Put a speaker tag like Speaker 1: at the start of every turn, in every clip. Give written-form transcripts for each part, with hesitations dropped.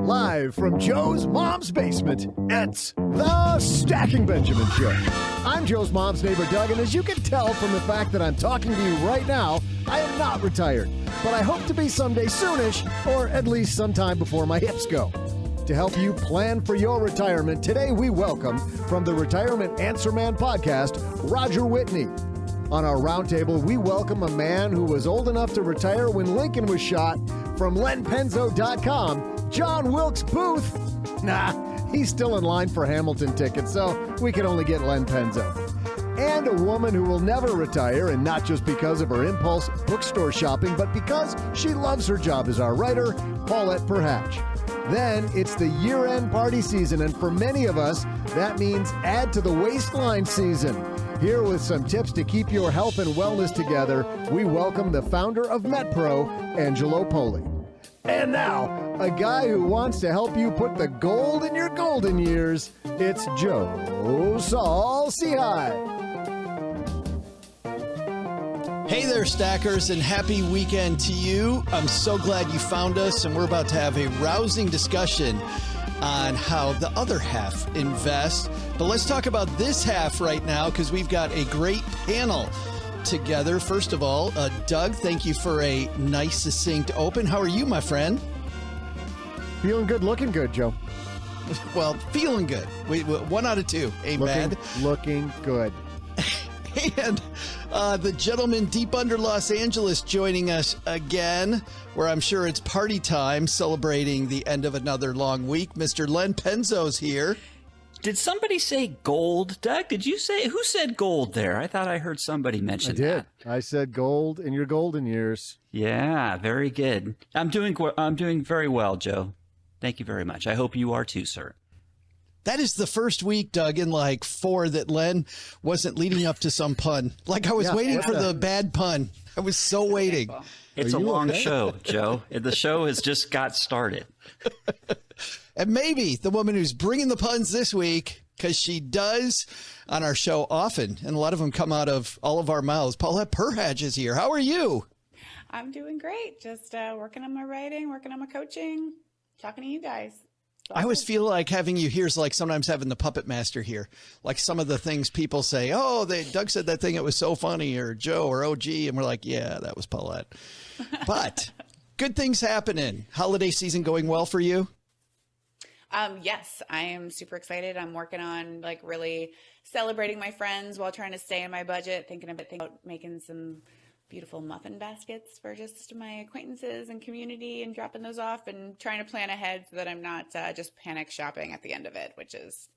Speaker 1: Live from Joe's mom's basement, it's the Stacking Benjamin Show. I'm Joe's mom's neighbor, Doug, and as you can tell from the fact that I'm talking to you right now, I am not retired, but I hope to be someday soonish, or at least sometime before my hips go. To help you plan for your retirement, today we welcome, from the Retirement Answer Man podcast, Roger Whitney. On our roundtable, we welcome a man who was old enough to retire when Lincoln was shot, from LenPenzo.com, John Wilkes Booth. Nah, he's still in line for Hamilton tickets, so we can only get Len Penzo. And a woman who will never retire, and not just because of her impulse bookstore shopping, but because she loves her job as our writer, Paulette Perhach. Then it's the year-end party season, and for many of us, that means add to the waistline season. Here with some tips to keep your health and wellness together, we welcome the founder of MetPro, Angelo Poli. And now, a guy who wants to help you put the gold in your golden years, it's Joe Saul-Sehy.
Speaker 2: Hey there, stackers, and happy weekend to you. I'm so glad you found us, and we're about to have a rousing discussion on how the other half invests. But let's talk about this half right now, because we've got a great panel together. First of all, Doug, thank you for a nice, succinct open. How are you, my friend?
Speaker 1: Feeling good, looking good, Joe.
Speaker 2: Well, feeling good. 1 out of 2. Ain't bad.
Speaker 1: Looking good.
Speaker 2: And the gentleman deep under Los Angeles joining us again, where I'm sure it's party time, celebrating the end of another long week. Mr. Len Penzo's here.
Speaker 3: Did somebody say gold? Doug, did you say, who said gold there? I thought I heard somebody mention that.
Speaker 1: I said gold in your golden years.
Speaker 3: Yeah, very good. I'm doing very well, Joe. Thank you very much. I hope you are too, sir.
Speaker 2: That is the first week, Doug, in like 4 that Len wasn't leading up to some pun. Like I was waiting for the bad pun. I was so waiting.
Speaker 3: It's a long show, Joe. The show has just got started.
Speaker 2: And maybe the woman who's bringing the puns this week, because she does on our show often, and a lot of them come out of all of our mouths. Paulette Perhach is here. How are you?
Speaker 4: I'm doing great. Just working on my writing, working on my coaching, talking to you guys.
Speaker 2: I always feel like having you here is like sometimes having the puppet master here. Like some of the things people say, oh, Doug said that thing, it was so funny, or Joe or OG. And we're like, yeah, that was Paulette. But good things happening. Holiday season going well for you?
Speaker 4: Yes, I am super excited. I'm working on like really celebrating my friends while trying to stay in my budget, thinking about making some beautiful muffin baskets for just my acquaintances and community and dropping those off and trying to plan ahead so that I'm not just panic shopping at the end of it, which is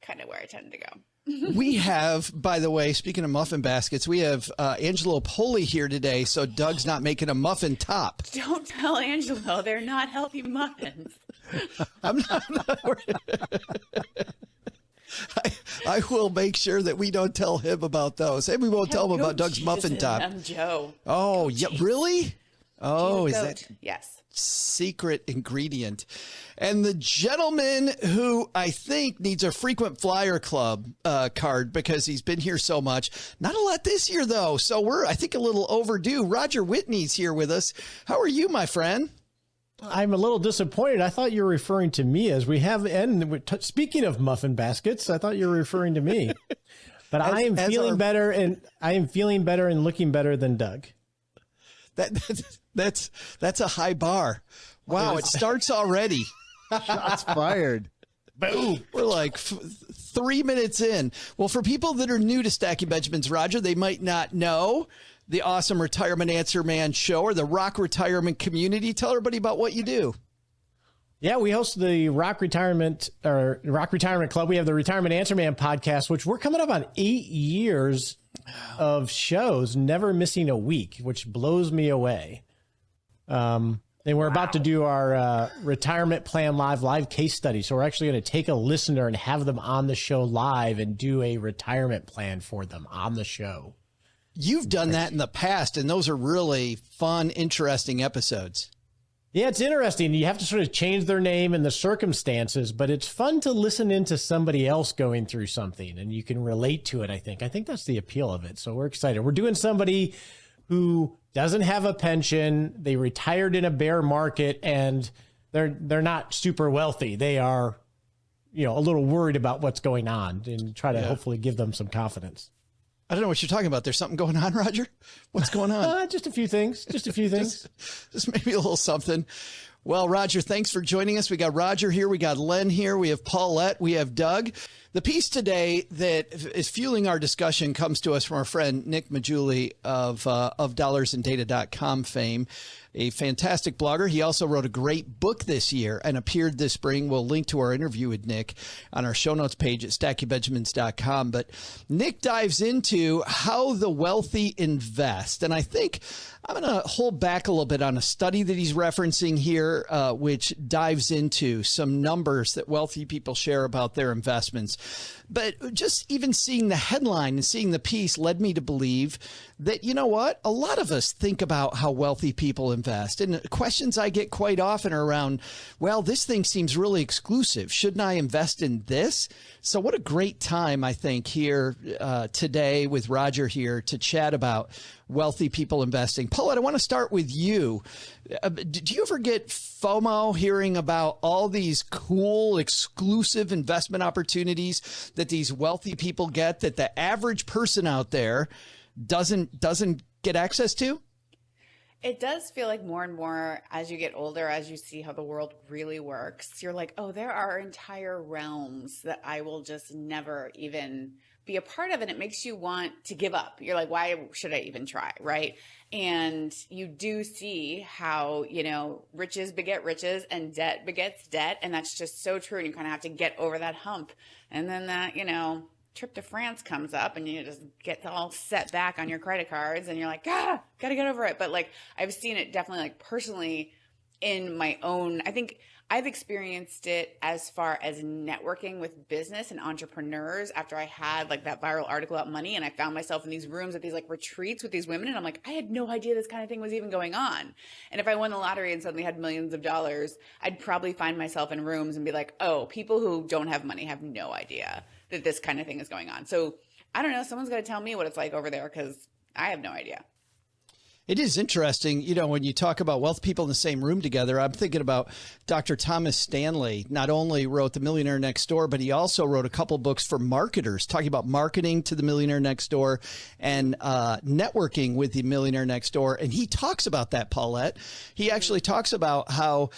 Speaker 4: kind of where I tend to go.
Speaker 2: We have, by the way, speaking of muffin baskets, we have Angelo Poli here today, so Doug's not making a muffin top.
Speaker 4: Don't tell Angelo, they're not healthy muffins.
Speaker 2: I'm not I will make sure that we don't tell him about those. And we won't tell him about Doug's muffin top.
Speaker 4: I'm Joe.
Speaker 2: Oh, yeah, really? Oh, is that
Speaker 4: yes,
Speaker 2: secret ingredient? And the gentleman who I think needs a frequent flyer club card because he's been here so much. Not a lot this year, though. So we're, I think, a little overdue. Roger Whitney's here with us. How are you, my friend?
Speaker 5: I'm a little disappointed. I thought you were referring to me as we have. And speaking of muffin baskets, I thought you were referring to me. But I am feeling better, and I am feeling better and looking better than Doug.
Speaker 2: That's a high bar. Wow, it starts already.
Speaker 1: Shots fired.
Speaker 2: Boom. We're like 3 minutes in. Well, for people that are new to Stacking Benjamins, Roger, they might not know the awesome Retirement Answer Man show or the Rock Retirement Community. Tell everybody about what you do.
Speaker 5: Yeah, we host the Rock Retirement Club. We have the Retirement Answer Man podcast, which we're coming up on 8 years of shows, never missing a week, which blows me away. And we're about to do our retirement plan live case study. So we're actually going to take a listener and have them on the show live and do a retirement plan for them on the show.
Speaker 2: You've done that in the past, and those are really fun, interesting episodes.
Speaker 5: Yeah, it's interesting. You have to sort of change their name and the circumstances, but it's fun to listen into somebody else going through something, and you can relate to it, I think. I think that's the appeal of it. So we're excited. We're doing somebody who doesn't have a pension. They retired in a bear market, and they're not super wealthy. They are, a little worried about what's going on, and try to hopefully give them some confidence.
Speaker 2: I don't know what you're talking about. There's something going on, Roger? What's going on?
Speaker 5: Just a few things. Just
Speaker 2: maybe a little something. Well, Roger, thanks for joining us. We got Roger here. We got Len here. We have Paulette. We have Doug. The piece today that is fueling our discussion comes to us from our friend Nick Majuli of dollarsandData.com fame, a fantastic blogger. He also wrote a great book this year and appeared this spring. We'll link to our interview with Nick on our show notes page at stackingbenjamins.com. But Nick dives into how the wealthy invest. And I think I'm going to hold back a little bit on a study that he's referencing here, which dives into some numbers that wealthy people share about their investments. But just even seeing the headline and seeing the piece led me to believe that, you know what, a lot of us think about how wealthy people invest. And questions I get quite often are around, well, this thing seems really exclusive. Shouldn't I invest in this? So what a great time, I think, here today with Roger here to chat about wealthy people investing. Paulette, I want to start with you. Do you ever get FOMO hearing about all these cool, exclusive investment opportunities that these wealthy people get that the average person out there doesn't get access to?
Speaker 4: It does feel like more and more as you get older, as you see how the world really works, you're like, oh, there are entire realms that I will just never even be a part of. And it makes you want to give up. You're like, why should I even try? Right. And you do see how, riches beget riches and debt begets debt. And that's just so true. And you kind of have to get over that hump. And then that, trip to France comes up and you just get all set back on your credit cards and you're like, gotta get over it. But like, I've seen it definitely like personally in my own, I think I've experienced it as far as networking with business and entrepreneurs after I had like that viral article about money. And I found myself in these rooms at these like retreats with these women. And I'm like, I had no idea this kind of thing was even going on. And if I won the lottery and suddenly had millions of dollars, I'd probably find myself in rooms and be like, oh, people who don't have money have no idea that this kind of thing is going on. So I don't know, someone's got to tell me what it's like over there because I have no idea.
Speaker 2: It is interesting, when you talk about wealth people in the same room together, I'm thinking about Dr. Thomas Stanley. Not only wrote The Millionaire Next Door, but he also wrote a couple books for marketers, talking about marketing to the millionaire next door and networking with the millionaire next door. And he talks about that, Paulette. He actually talks about how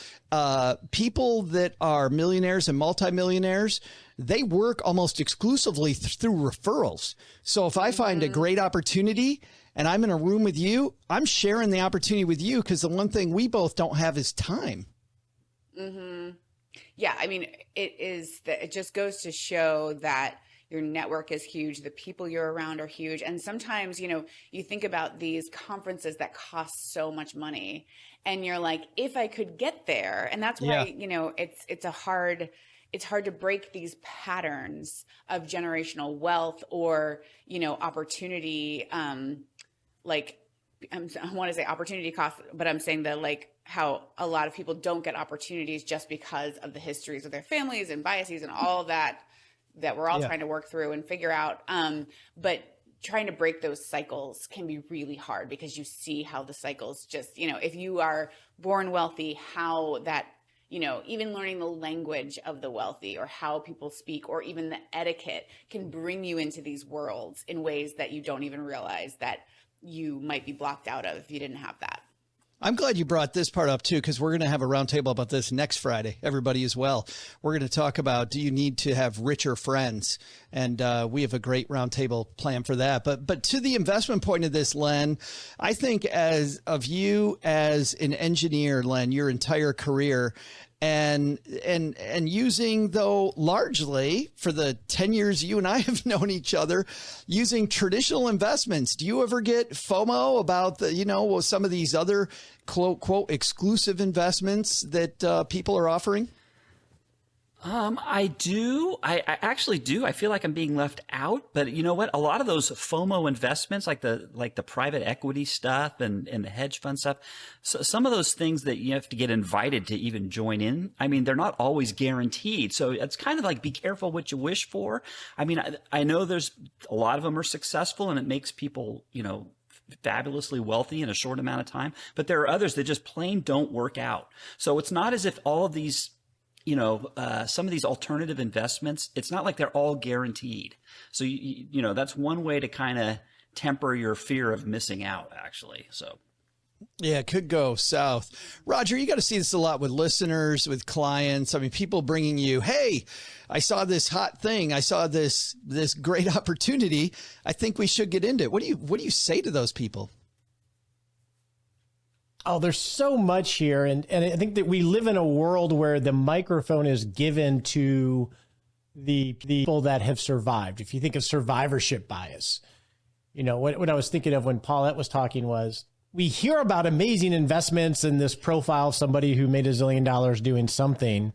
Speaker 2: people that are millionaires and multimillionaires, they work almost exclusively through referrals. So if I find a great opportunity and I'm in a room with you, I'm sharing the opportunity with you because the one thing we both don't have is time.
Speaker 4: Mm-hmm. Yeah, I mean, it just goes to show that your network is huge. The people you're around are huge. And sometimes, you think about these conferences that cost so much money and you're like, if I could get there. And that's why, it's hard to break these patterns of generational wealth or, opportunity. I want to say opportunity cost, but I'm saying that like how a lot of people don't get opportunities just because of the histories of their families and biases and all that we're all trying to work through and figure out. But trying to break those cycles can be really hard because you see how the cycles just, if you are born wealthy, how that, even learning the language of the wealthy or how people speak or even the etiquette can bring you into these worlds in ways that you don't even realize that you might be blocked out of if you didn't have that.
Speaker 2: I'm glad you brought this part up, too, because we're going to have a roundtable about this next Friday, everybody as well. We're going to talk about, do you need to have richer friends? And we have a great roundtable plan for that. But to the investment point of this, Len, I think as of you as an engineer, Len, your entire career, and using, though, largely for the 10 years you and I have known each other, using traditional investments. Do you ever get FOMO about the, some of these other quote exclusive investments that people are offering?
Speaker 3: I do. I actually do. I feel like I'm being left out, but you know what? A lot of those FOMO investments, like the private equity stuff and the hedge fund stuff, so some of those things that you have to get invited to even join in. I mean, they're not always guaranteed. So it's kind of like, be careful what you wish for. I mean, I know there's a lot of them are successful and it makes people, fabulously wealthy in a short amount of time, but there are others that just plain don't work out. So it's not as if all of these, some of these alternative investments, it's not like they're all guaranteed. So, that's one way to kind of temper your fear of missing out, actually. So.
Speaker 2: Yeah, it could go south. Roger, you got to see this a lot with listeners, with clients. I mean, people bringing you, hey, I saw this hot thing. I saw this great opportunity. I think we should get into it. What do you say to those people?
Speaker 5: Oh, there's so much here. And I think that we live in a world where the microphone is given to the people that have survived. If you think of survivorship bias, what I was thinking of when Paulette was talking was, we hear about amazing investments and this profile of somebody who made $1 zillion doing something.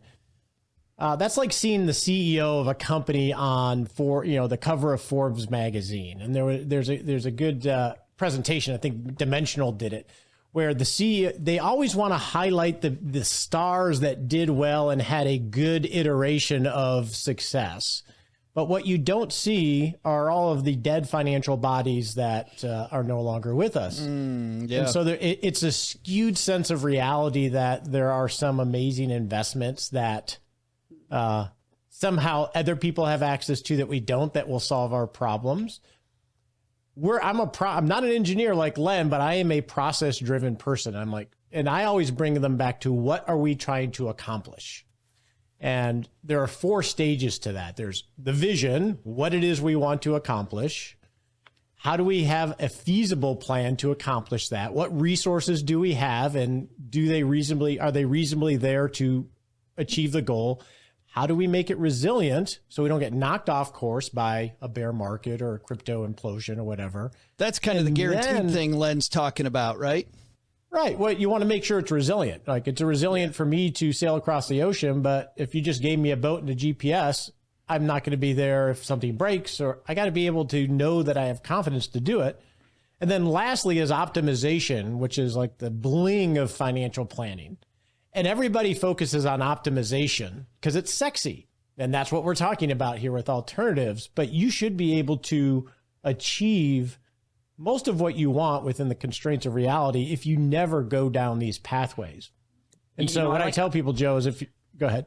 Speaker 5: That's like seeing the CEO of a company on the cover of Forbes magazine. And there's a good presentation. I think Dimensional did it, where the CEO, they always want to highlight the stars that did well and had a good iteration of success. But what you don't see are all of the dead financial bodies that are no longer with us. Yeah. And so it's a skewed sense of reality that there are some amazing investments that somehow other people have access to that we don't, that will solve our problems. I'm not an engineer like Len, but I am a process-driven person. And I always bring them back to, what are we trying to accomplish? And there are 4 stages to that. There's the vision, what it is we want to accomplish. How do we have a feasible plan to accomplish that? What resources do we have? And are they reasonably there to achieve the goal? How do we make it resilient so we don't get knocked off course by a bear market or a crypto implosion or whatever?
Speaker 2: That's kind of the guaranteed thing Len's talking about, right?
Speaker 5: Right. Well, you want to make sure it's resilient. Like, it's resilient for me to sail across the ocean, but if you just gave me a boat and a GPS, I'm not going to be there if something breaks, or I got to be able to know that I have confidence to do it. And then lastly is optimization, which is like the bling of financial planning. And everybody focuses on optimization because it's sexy. And that's what we're talking about here with alternatives. But you should be able to achieve most of what you want within the constraints of reality if you never go down these pathways. And so what I tell people, Joe, is go ahead.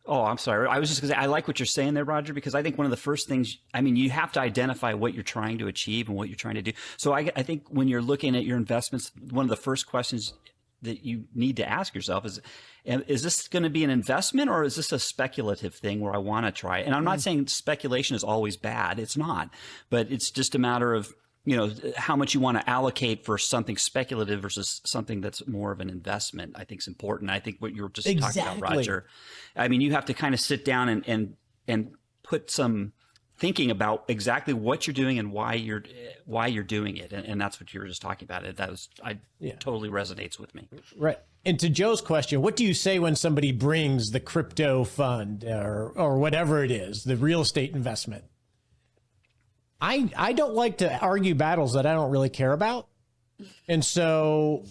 Speaker 3: Oh, I'm sorry. I was just going to say, I like what you're saying there, Roger, because I think one of the first things, you have to identify what you're trying to achieve and what you're trying to do. So I think when you're looking at your investments, one of the first questions that you need to ask yourself is this going to be an investment, or is this a speculative thing where I want to try? And I'm not saying speculation is always bad. It's not, but it's just a matter of, how much you want to allocate for something speculative versus something that's more of an investment, I think is important. I think what you were just talking about, Roger, you have to kind of sit down and put some thinking about exactly what you're doing and why you're doing it. And that's what you were just talking about. Totally resonates with me.
Speaker 5: Right. And to Joe's question, what do you say when somebody brings the crypto fund or whatever it is, the real estate investment? I don't like to argue battles that I don't really care about. And so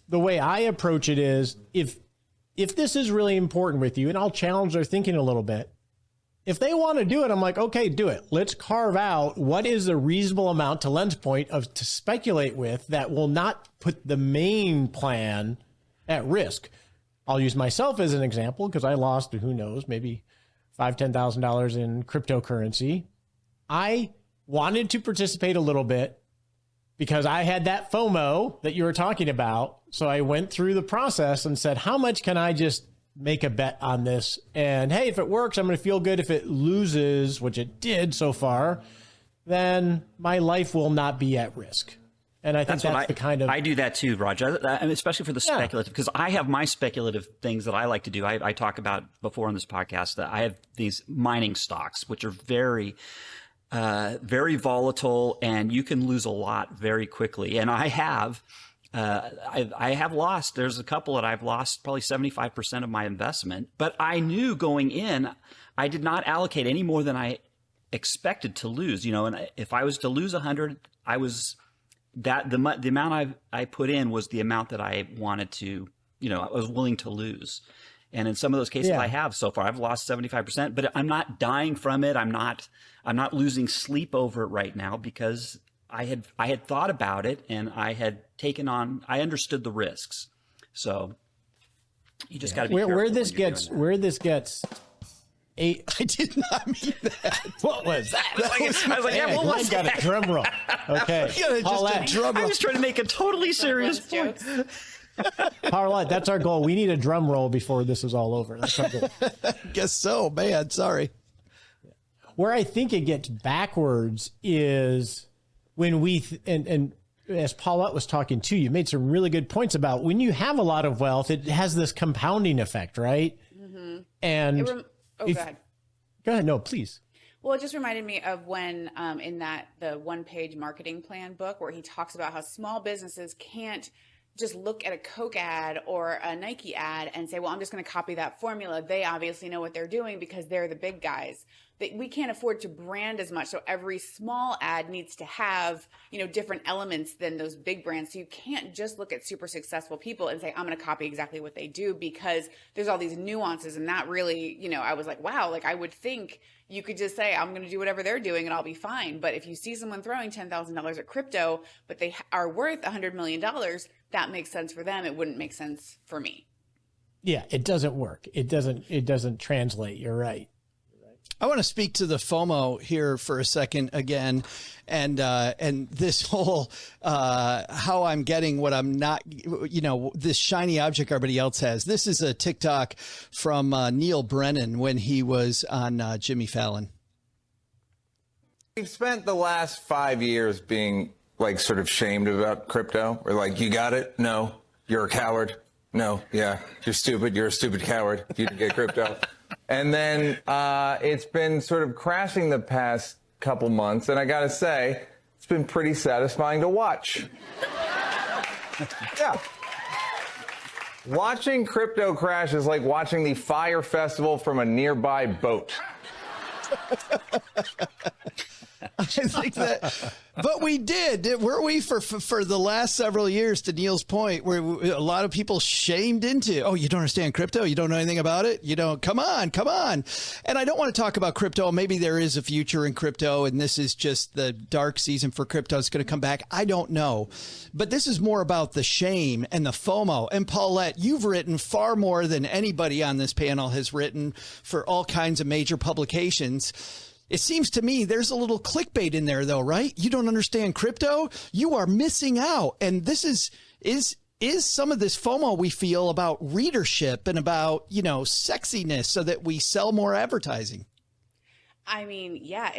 Speaker 5: the way I approach it is, if this is really important with you, and I'll challenge their thinking a little bit, if they want to do it, I'm like, okay, do it. Let's carve out what is a reasonable amount, to Len's point, to speculate with that will not put the main plan at risk. I'll use myself as an example because I lost, who knows, maybe $5,000, $10,000 in cryptocurrency. I wanted to participate a little bit because I had that FOMO that you were talking about. So I went through the process and said, how much can I just make a bet on this? And hey, if it works, I'm going to feel good. If it loses, which it did so far, then my life will not be at risk. And I think that's the kind of...
Speaker 3: I do that too, Roger, especially for the speculative, because I have my speculative things that I like to do. I talk about before on this podcast that I have these mining stocks, which are very volatile, and you can lose a lot very quickly. And I have lost. There's a couple that I've lost probably 75% of my investment, but I knew going in, I did not allocate any more than I expected to lose. And if I was to lose 100, I was the amount I put in was the amount that I wanted to. I was willing to lose. And in some of those cases I have so far, I've lost 75%, but I'm not dying from it. I'm not losing sleep over it right now because I had thought about it, and I understood the risks. So you just got to be careful
Speaker 5: where this gets.
Speaker 2: I did not mean that.
Speaker 5: What was that?
Speaker 3: I was like, yeah, what was
Speaker 5: Glenn got a drum roll. Okay,
Speaker 3: I was trying to make a totally serious point.
Speaker 5: Paulette, that's our goal. We need a drum roll before this is all over. That's our goal.
Speaker 2: Guess so, man. Sorry.
Speaker 5: Where I think it gets backwards is when and as Paulette was talking to you, made some really good points about when you have a lot of wealth, it has this compounding effect, right? Mm-hmm. And
Speaker 4: go ahead.
Speaker 5: Go ahead. No, please.
Speaker 4: Well, it just reminded me of when in the one-page marketing plan book where he talks about how small businesses can't just look at a Coke ad or a Nike ad and say, well, I'm just going to copy that formula. They obviously know what they're doing because they're the big guys. We can't afford to brand as much. So every small ad needs to have, different elements than those big brands. So you can't just look at super successful people and say, I'm going to copy exactly what they do, because there's all these nuances. And that really, I was like, wow, like I would think you could just say, I'm going to do whatever they're doing and I'll be fine. But if you see someone throwing $10,000 at crypto, but they are worth $100 million, that makes sense for them. It wouldn't make sense for me. Yeah,
Speaker 5: it doesn't work. It doesn't translate. You're right.
Speaker 2: I want to speak to the FOMO here for a second again, and this whole how I'm getting what I'm not, this shiny object everybody else has. This is a TikTok from Neil Brennan when he was on Jimmy Fallon.
Speaker 6: We've spent the last 5 years being like sort of shamed about crypto. We're like, you got it? No, you're a coward. No, yeah, you're stupid. You're a stupid coward if you didn't get crypto. And then it's been sort of crashing the past couple months, and I gotta say, it's been pretty satisfying to watch. Yeah. Watching crypto crash is like watching the fire festival from a nearby boat.
Speaker 2: I think that, but we did, weren't we, for the last several years, to Neil's point, where a lot of people shamed into, oh, you don't understand crypto? You don't know anything about it? Come on. And I don't want to talk about crypto. Maybe there is a future in crypto, and this is just the dark season for crypto. It's going to come back. I don't know. But this is more about the shame and the FOMO. And Paulette, you've written far more than anybody on this panel has written for all kinds of major publications. It seems to me there's a little clickbait in there, though, right? You don't understand crypto? You are missing out. And this is some of this FOMO we feel about readership and about, sexiness so that we sell more advertising.
Speaker 4: I mean, yeah,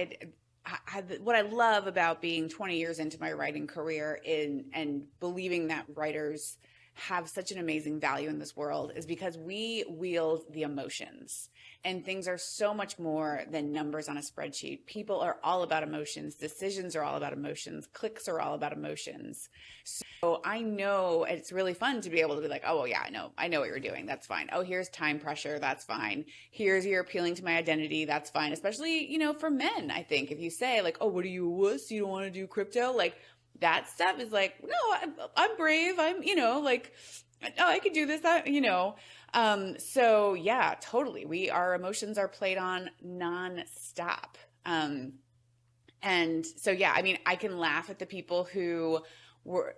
Speaker 4: what I love about being 20 years into my writing career and believing that writers have such an amazing value in this world is because we wield the emotions. And things are so much more than numbers on a spreadsheet. People are all about emotions. Decisions are all about emotions. Clicks are all about emotions. So I know it's really fun to be able to be like, oh, well, yeah, I know what you're doing. That's fine. Oh, here's time pressure. That's fine. Here's you're appealing to my identity. That's fine. Especially, for men, I think. If you say like, oh, what are you, a wuss? You don't want to do crypto? Like that stuff is like, no, I'm brave. I'm, oh, I could do this. So yeah, totally. Our emotions are played on nonstop. And so, yeah, I mean, I can laugh at the people who we're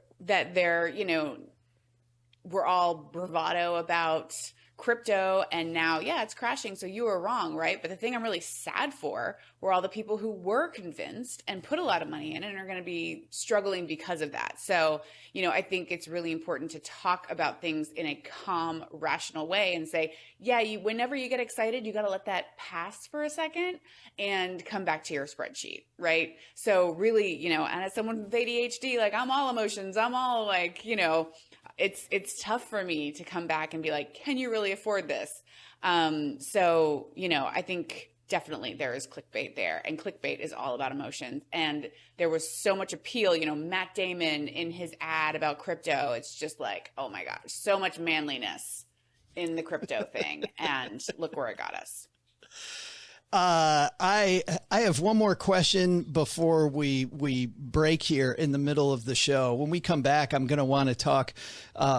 Speaker 4: all bravado about crypto and now, yeah, it's crashing. So you were wrong, right? But the thing I'm really sad for were all the people who were convinced and put a lot of money in and are going to be struggling because of that. So, I think it's really important to talk about things in a calm, rational way and say, yeah, whenever you get excited, you got to let that pass for a second and come back to your spreadsheet, right? So really, and as someone with ADHD, like I'm all emotions, I'm all like, it's tough for me to come back and be like, can you really afford this? So, I think definitely there is clickbait there, and clickbait is all about emotions. And there was so much appeal, Matt Damon in his ad about crypto. It's just like, oh my gosh, so much manliness in the crypto thing. And look where it got us.
Speaker 2: I have one more question before we break here in the middle of the show. When we come back, I'm going to want to talk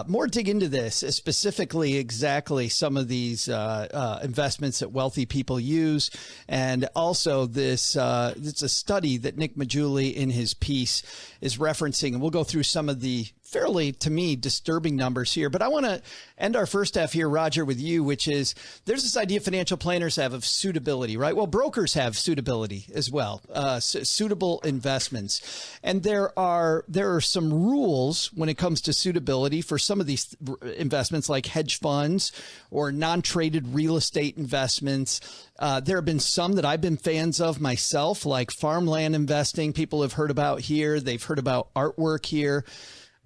Speaker 2: more, dig into this, specifically exactly some of these investments that wealthy people use. And also this, it's a study that Nick Majuli in his piece is referencing. And we'll go through some of the fairly, to me, disturbing numbers here. But I want to end our first half here, Roger, with you, which is there's this idea financial planners have of suitability, right? Well, brokers have suitability as well, suitable investments. And there are some rules when it comes to suitability for some of these investments like hedge funds or non-traded real estate investments. There have been some that I've been fans of myself, like farmland investing. People have heard about here. They've heard about artwork here.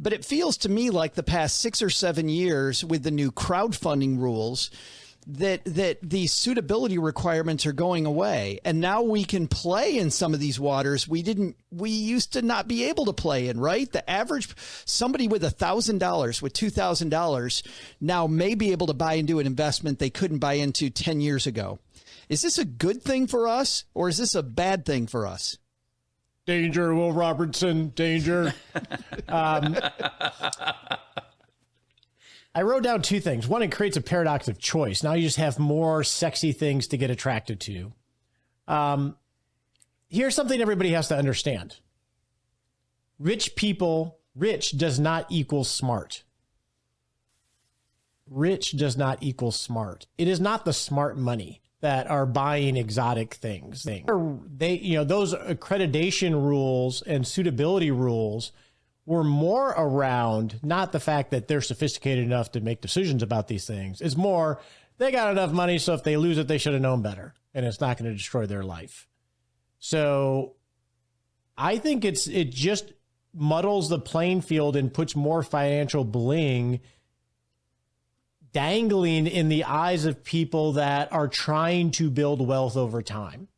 Speaker 2: But it feels to me like the past 6 or 7 years with the new crowdfunding rules that these suitability requirements are going away. And now we can play in some of these waters we used to not be able to play in, right? The average somebody with $1,000, with $2,000 now may be able to buy into an investment they couldn't buy into 10 years ago. Is this a good thing for us or is this a bad thing for us?
Speaker 5: Danger, Will Robertson, danger. I wrote down two things. One, it creates a paradox of choice. Now you just have more sexy things to get attracted to. Here's something everybody has to understand. Rich does not equal smart. Rich does not equal smart. It is not the smart money that are buying exotic things. Those accreditation rules and suitability rules were more around not the fact that they're sophisticated enough to make decisions about these things. It's more, they got enough money, so if they lose it, they should have known better, and it's not going to destroy their life. So I think it just muddles the playing field and puts more financial bling dangling in the eyes of people that are trying to build wealth over time.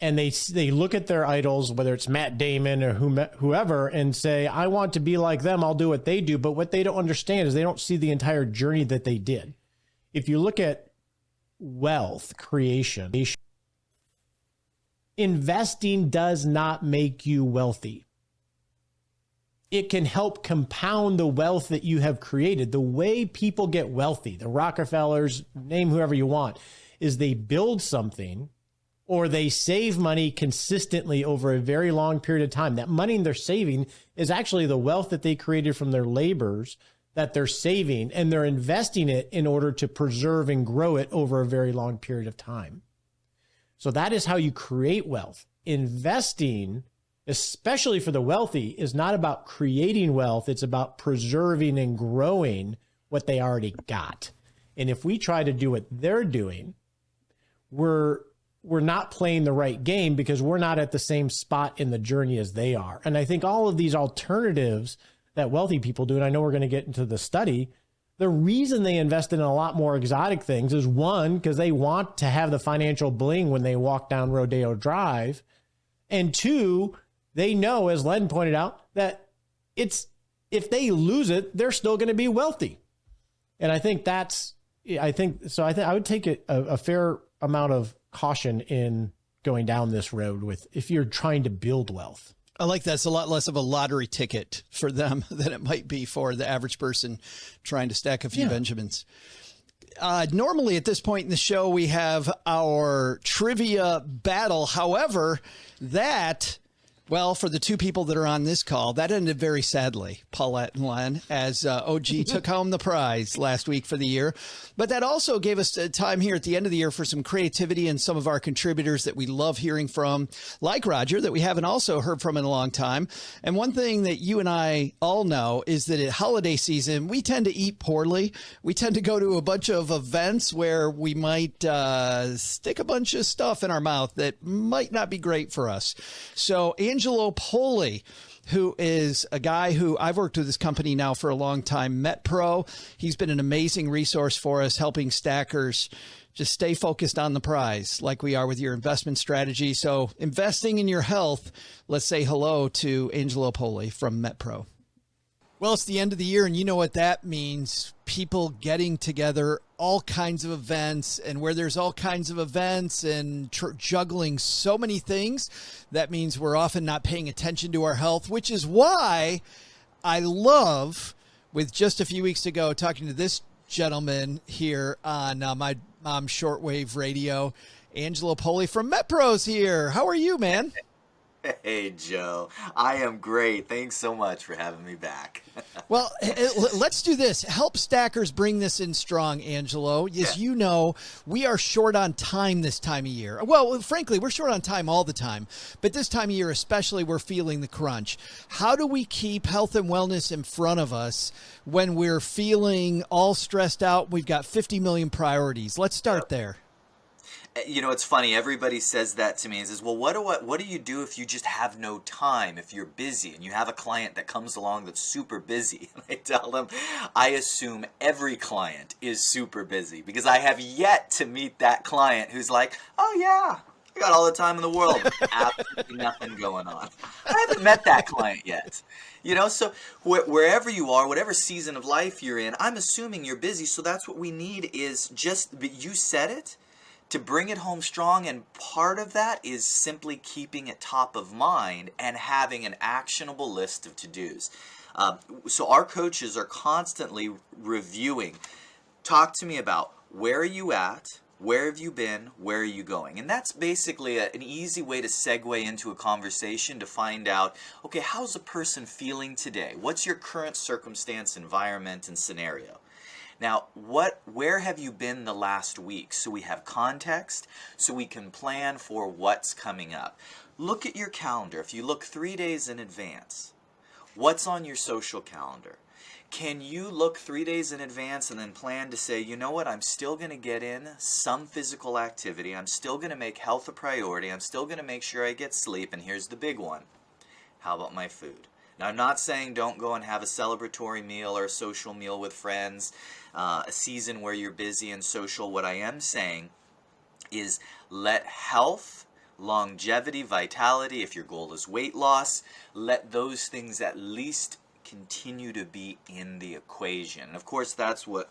Speaker 5: And they look at their idols, whether it's Matt Damon or whoever, and say, I want to be like them. I'll do what they do. But what they don't understand is they don't see the entire journey that they did. If you look at wealth creation, investing does not make you wealthy. It can help compound the wealth that you have created. The way people get wealthy, the Rockefellers, name whoever you want, is they build something or they save money consistently over a very long period of time. That money they're saving is actually the wealth that they created from their labors that they're saving, and they're investing it in order to preserve and grow it over a very long period of time. So that is how you create wealth. Investing, especially for the wealthy, is not about creating wealth. It's about preserving and growing what they already got. And if we try to do what they're doing, we're not playing the right game because we're not at the same spot in the journey as they are. And I think all of these alternatives that wealthy people do, and I know we're going to get into the study, the reason they invest in a lot more exotic things is, one, because they want to have the financial bling when they walk down Rodeo Drive. And two, they know, as Len pointed out, that if they lose it, they're still going to be wealthy. And I think I would take a fair amount of caution in going down this road if you're trying to build wealth.
Speaker 2: I like that. It's a lot less of a lottery ticket for them than it might be for the average person trying to stack a few Benjamins. Normally at this point in the show, we have our trivia battle. However, for the two people that are on this call, that ended very sadly, Paulette and Len, as OG took home the prize last week for the year. But that also gave us time here at the end of the year for some creativity and some of our contributors that we love hearing from, like Roger, that we haven't also heard from in a long time. And one thing that you and I all know is that at holiday season, we tend to eat poorly. We tend to go to a bunch of events where we might stick a bunch of stuff in our mouth that might not be great for us. So Angelo Poli, who is a guy who I've worked with this company now for a long time, MetPro. He's been an amazing resource for us, helping stackers just stay focused on the prize like we are with your investment strategy. So investing in your health, let's say hello to Angelo Poli from MetPro. Well, it's the end of the year, and you know what that means. People getting together, all kinds of events, and where there's all kinds of events and juggling so many things, that means we're often not paying attention to our health, which is why I love, with just a few weeks ago, talking to this gentleman here on my mom's shortwave radio, Angelo Poli from MetPros here. How are you, man?
Speaker 7: Hey, Joe. I am great. Thanks so much for having me back.
Speaker 2: Well, let's do this. Help stackers bring this in strong, Angelo. As you know, we are short on time this time of year. Well, frankly, we're short on time all the time. But this time of year especially, we're feeling the crunch. How do we keep health and wellness in front of us when we're feeling all stressed out? We've got 50 million priorities. Let's start there.
Speaker 7: You know, it's funny. Everybody says that to me and says, well, what do you do if you just have no time, if you're busy and you have a client that comes along that's super busy? And I tell them, I assume every client is super busy because I have yet to meet that client who's like, oh, yeah, I got all the time in the world. Absolutely nothing going on. I haven't met that client yet. You know, so wherever you are, whatever season of life you're in, I'm assuming you're busy. So that's what we need is just, but you said it, to bring it home strong, and part of that is simply keeping it top of mind and having an actionable list of to-dos. So our coaches are constantly reviewing. Talk to me about where are you at, where have you been, where are you going? And that's basically an easy way to segue into a conversation to find out, okay, how's a person feeling today? What's your current circumstance, environment, and scenario? Now, where have you been the last week? So we have context, so we can plan for what's coming up. Look at your calendar. If you look 3 days in advance, what's on your social calendar? Can you look 3 days in advance and then plan to say, you know what, I'm still going to get in some physical activity. I'm still going to make health a priority. I'm still going to make sure I get sleep. And here's the big one. How about my food? Now, I'm not saying don't go and have a celebratory meal or a social meal with friends, a season where you're busy and social. What I am saying is let health, longevity, vitality, if your goal is weight loss, let those things at least continue to be in the equation. And of course, that's what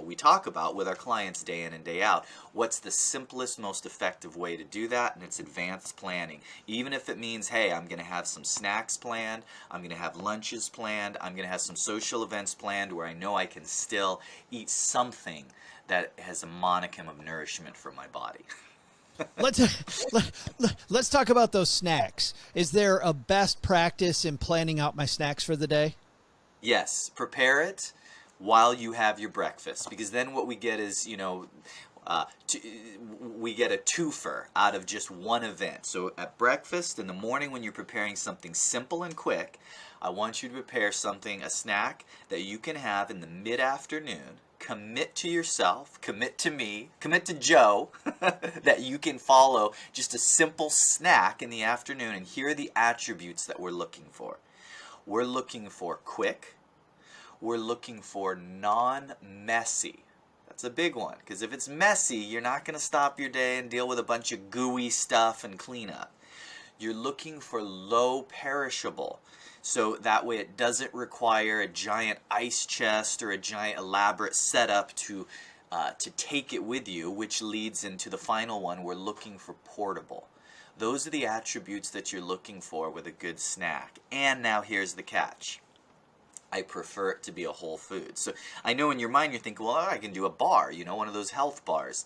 Speaker 7: we talk about with our clients day in and day out. What's the simplest, most effective way to do that? And it's advanced planning. Even if it means, hey, I'm going to have some snacks planned, I'm going to have lunches planned, I'm going to have some social events planned where I know I can still eat something that has a modicum of nourishment for my body.
Speaker 2: Let's talk about those snacks. Is there a best practice in planning out my snacks for the day?
Speaker 7: Yes, prepare it while you have your breakfast, because then what we get is, we get a twofer out of just one event. So at breakfast in the morning when you're preparing something simple and quick, I want you to prepare a snack that you can have in the mid-afternoon. Commit to yourself, commit to me, commit to Joe, that you can follow just a simple snack in the afternoon. And here are the attributes that we're looking for. We're looking for quick. We're looking for non-messy. That's a big one, because if it's messy, you're not going to stop your day and deal with a bunch of gooey stuff and cleanup. You're looking for low perishable. So that way it doesn't require a giant ice chest or a giant elaborate setup to take it with you, which leads into the final one. We're looking for portable. Those are the attributes that you're looking for with a good snack. And now here's the catch. I prefer it to be a whole food. So I know in your mind you're thinking, well, I can do a bar, one of those health bars.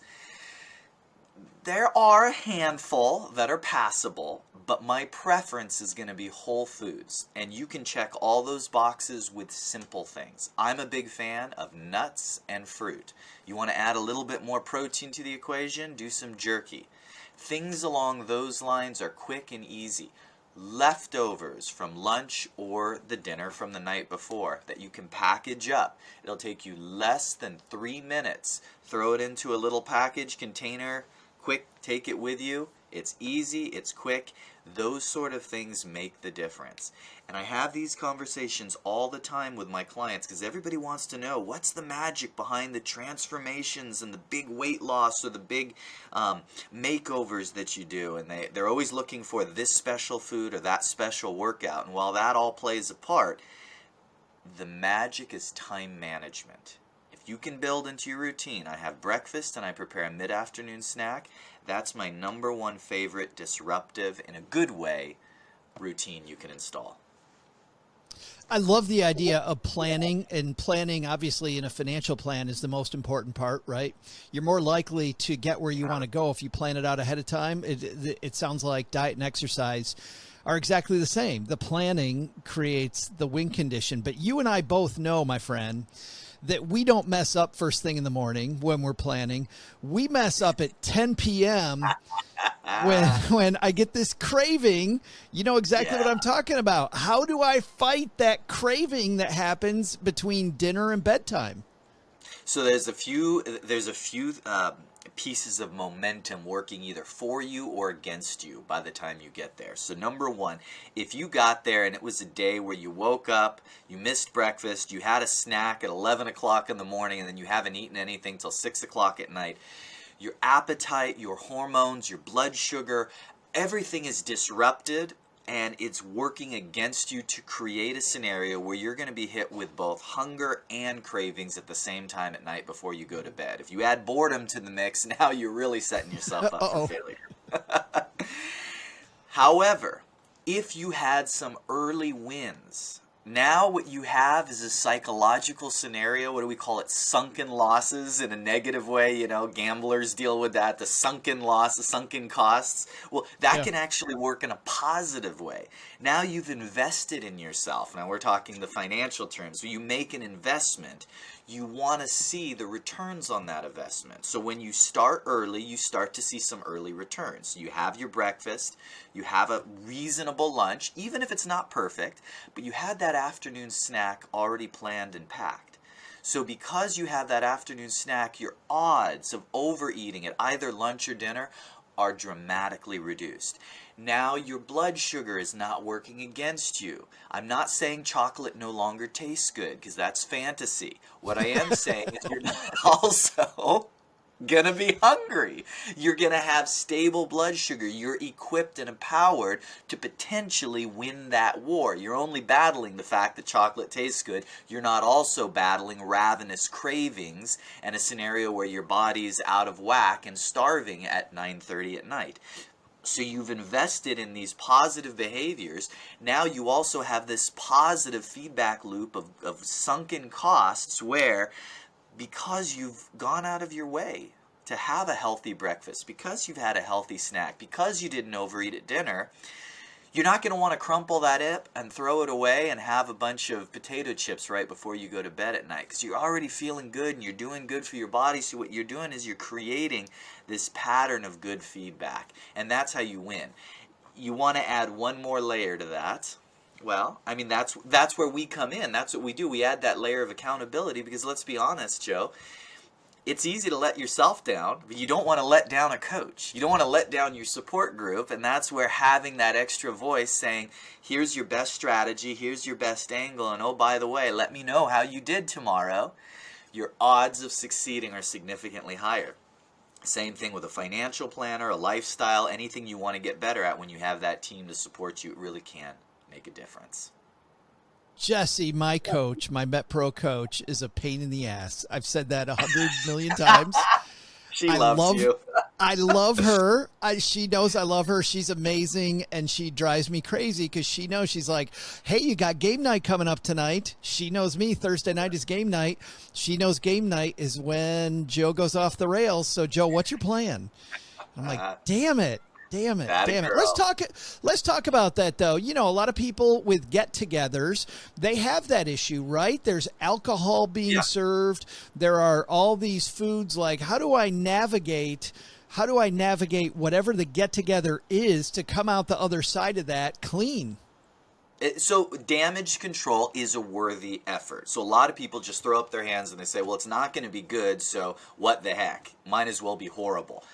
Speaker 7: There are a handful that are passable, but my preference is going to be whole foods. And you can check all those boxes with simple things. I'm a big fan of nuts and fruit. You want to add a little bit more protein to the equation? Do some jerky. Things along those lines are quick and easy. Leftovers from lunch or the dinner from the night before that you can package up. It'll take you less than 3 minutes. Throw it into a little package container. Quick, take it with you. It's easy, it's quick. Those sort of things make the difference. And I have these conversations all the time with my clients because everybody wants to know what's the magic behind the transformations and the big weight loss or the big makeovers that you do. And they're always looking for this special food or that special workout. And while that all plays a part, The magic is time management. If you can build into your routine, I have breakfast and I prepare a mid-afternoon snack, that's my number one favorite disruptive, in a good way, routine you can install.
Speaker 2: I love the idea of planning, and planning obviously in a financial plan is the most important part, right? You're more likely to get where you want to go if you plan it out ahead of time. It sounds like diet and exercise are exactly the same. The planning creates the win condition, but you and I both know, my friend, that we don't mess up first thing in the morning when we're planning. We mess up at 10 p.m. when I get this craving. You know exactly what I'm talking about. How do I fight that craving that happens between dinner and bedtime?
Speaker 7: So there's a few pieces of momentum working either for you or against you by the time you get there. So number one, if you got there and it was a day where you woke up, you missed breakfast, you had a snack at 11 o'clock in the morning, and then you haven't eaten anything till 6 o'clock at night, your appetite, your hormones, your blood sugar, everything is disrupted, and it's working against you to create a scenario where you're going to be hit with both hunger and cravings at the same time at night before you go to bed. If you add boredom to the mix, now you're really setting yourself up for failure. However, if you had some early wins, now what you have is a psychological scenario. What do we call it? Sunken losses in a negative way. You know, gamblers deal with that. The sunken loss, the sunken costs. Well, that can actually work in a positive way. Now you've invested in yourself. Now we're talking the financial terms. So you make an investment. You want to see the returns on that investment. So when you start early, you start to see some early returns. You have your breakfast, you have a reasonable lunch, even if it's not perfect, but you had that afternoon snack already planned and packed. So because you have that afternoon snack, your odds of overeating at either lunch or dinner are dramatically reduced. Now your blood sugar is not working against you. I'm not saying chocolate no longer tastes good, because that's fantasy. What I am saying is you're not also gonna be hungry. You're gonna have stable blood sugar. You're equipped and empowered to potentially win that war. You're only battling the fact that chocolate tastes good. You're not also battling ravenous cravings and a scenario where your body's out of whack and starving at 9:30 at night. So you've invested in these positive behaviors. Now you also have this positive feedback loop of sunken costs where, because you've gone out of your way to have a healthy breakfast, because you've had a healthy snack, because you didn't overeat at dinner, you're not going to want to crumple that up and throw it away and have a bunch of potato chips right before you go to bed at night, because you're already feeling good and you're doing good for your body. So what you're doing is you're creating this pattern of good feedback, and that's how you win. You want to add one more layer to that. Well, I mean, that's where we come in. That's what we do. We add that layer of accountability, because let's be honest, Joe, it's easy to let yourself down, but you don't want to let down a coach. You don't want to let down your support group, and that's where having that extra voice saying, here's your best strategy, here's your best angle, and oh, by the way, let me know how you did tomorrow, your odds of succeeding are significantly higher. Same thing with a financial planner, a lifestyle, anything you want to get better at. When you have that team to support you, it really can make a difference.
Speaker 2: Jesse, my coach, my MetPro coach, is a pain in the ass. I've said that 100 million times.
Speaker 7: She loves you.
Speaker 2: I love her. She knows I love her. She's amazing, and she drives me crazy because she knows. She's like, hey, you got game night coming up tonight. She knows me. Thursday night is game night. She knows game night is when Joe goes off the rails. So, Joe, what's your plan? I'm like, damn it. Damn it. Let's talk about that, though. You know, a lot of people with get-togethers, they have that issue, right? There's alcohol being served. There are all these foods. Like, how do I navigate whatever the get-together is to come out the other side of that clean?
Speaker 7: So damage control is a worthy effort. So a lot of people just throw up their hands and they say, well, it's not going to be good, so what the heck? Might as well be horrible.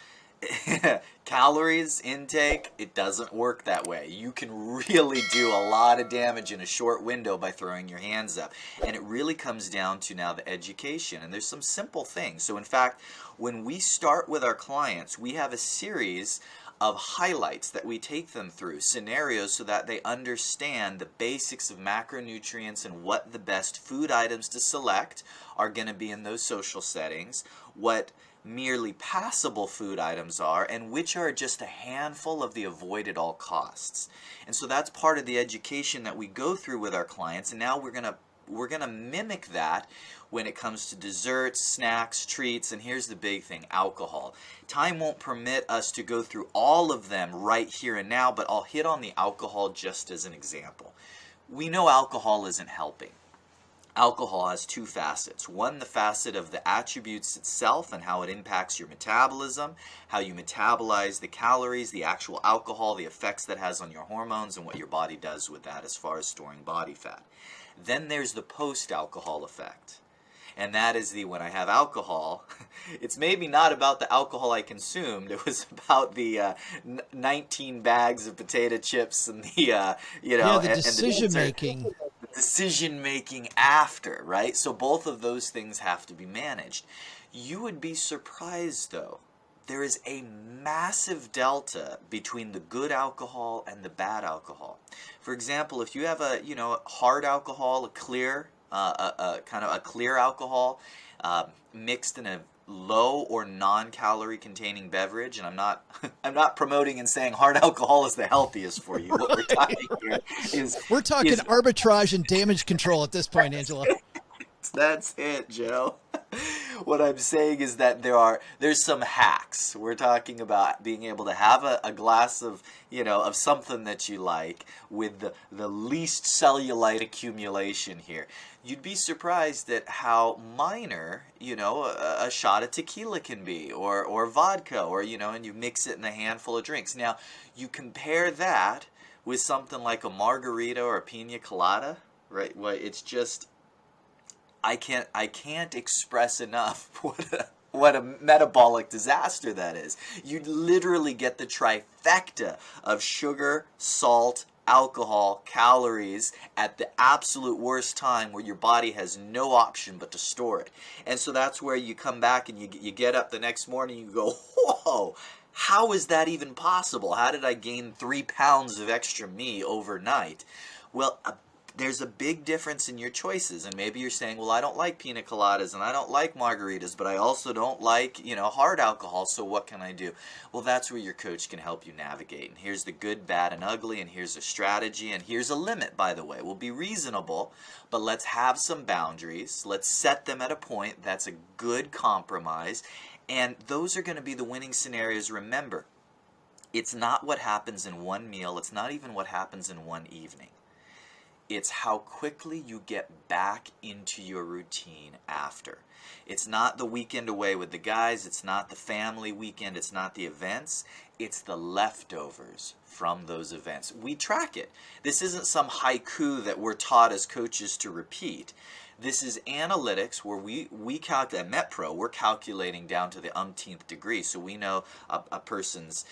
Speaker 7: Calories intake, it doesn't work that way. You can really do a lot of damage in a short window by throwing your hands up. And it really comes down to now the education. And there's some simple things. So in fact, when we start with our clients, we have a series of highlights that we take them through, scenarios, so that they understand the basics of macronutrients and what the best food items to select are going to be in those social settings, what merely passable food items are, and which are just a handful of the avoid at all costs. And so that's part of the education that we go through with our clients, and now we're going to mimic that when it comes to desserts, snacks, treats, and here's the big thing, alcohol. Time won't permit us to go through all of them right here and now, but I'll hit on the alcohol just as an example. We know alcohol isn't helping. Alcohol has two facets. One, the facet of the attributes itself and how it impacts your metabolism, how you metabolize the calories, the actual alcohol, the effects that has on your hormones, and what your body does with that as far as storing body fat. Then there's the post-alcohol effect. And that is when I have alcohol, it's maybe not about the alcohol I consumed. It was about the 19 bags of potato chips and the,
Speaker 2: the decision making.
Speaker 7: Decision making after, right? So both of those things have to be managed. You would be surprised, though. There is a massive delta between the good alcohol and the bad alcohol. For example, if you have a hard alcohol, a clear, kind of a clear alcohol mixed in a low or non-calorie containing beverage, and I'm not promoting and saying hard alcohol is the healthiest for you. What we're talking here is
Speaker 2: arbitrage and damage control at this point, Angelo.
Speaker 7: That's it, Joe. What I'm saying is that there's some hacks. We're talking about being able to have a glass of of something that you like with the least cellulite accumulation here. You'd be surprised at how minor a shot of tequila can be, or vodka, or and you mix it in a handful of drinks. Now you compare that with something like a margarita or a pina colada, right? Well, it's just I can't express enough what a metabolic disaster that is. You literally get the trifecta of sugar, salt, alcohol, calories at the absolute worst time where your body has no option but to store it. And so that's where you come back and you get up the next morning and you go, whoa, how is that even possible? How did I gain 3 pounds of extra me overnight? Well, there's a big difference in your choices, and maybe you're saying, well, I don't like pina coladas and I don't like margaritas, but I also don't like, hard alcohol, so what can I do? Well, that's where your coach can help you navigate. And here's the good, bad, and ugly, and here's a strategy, and here's a limit, by the way. We'll be reasonable, but let's have some boundaries. Let's set them at a point that's a good compromise, and those are going to be the winning scenarios. Remember, it's not what happens in one meal. It's not even what happens in one evening. It's how quickly you get back into your routine after. It's not the weekend away with the guys. It's not the family weekend. It's not the events. It's the leftovers from those events. We track it. This isn't some haiku that we're taught as coaches to repeat. This is analytics where we calculate, at MetPro, we're calculating down to the umpteenth degree. So we know a person's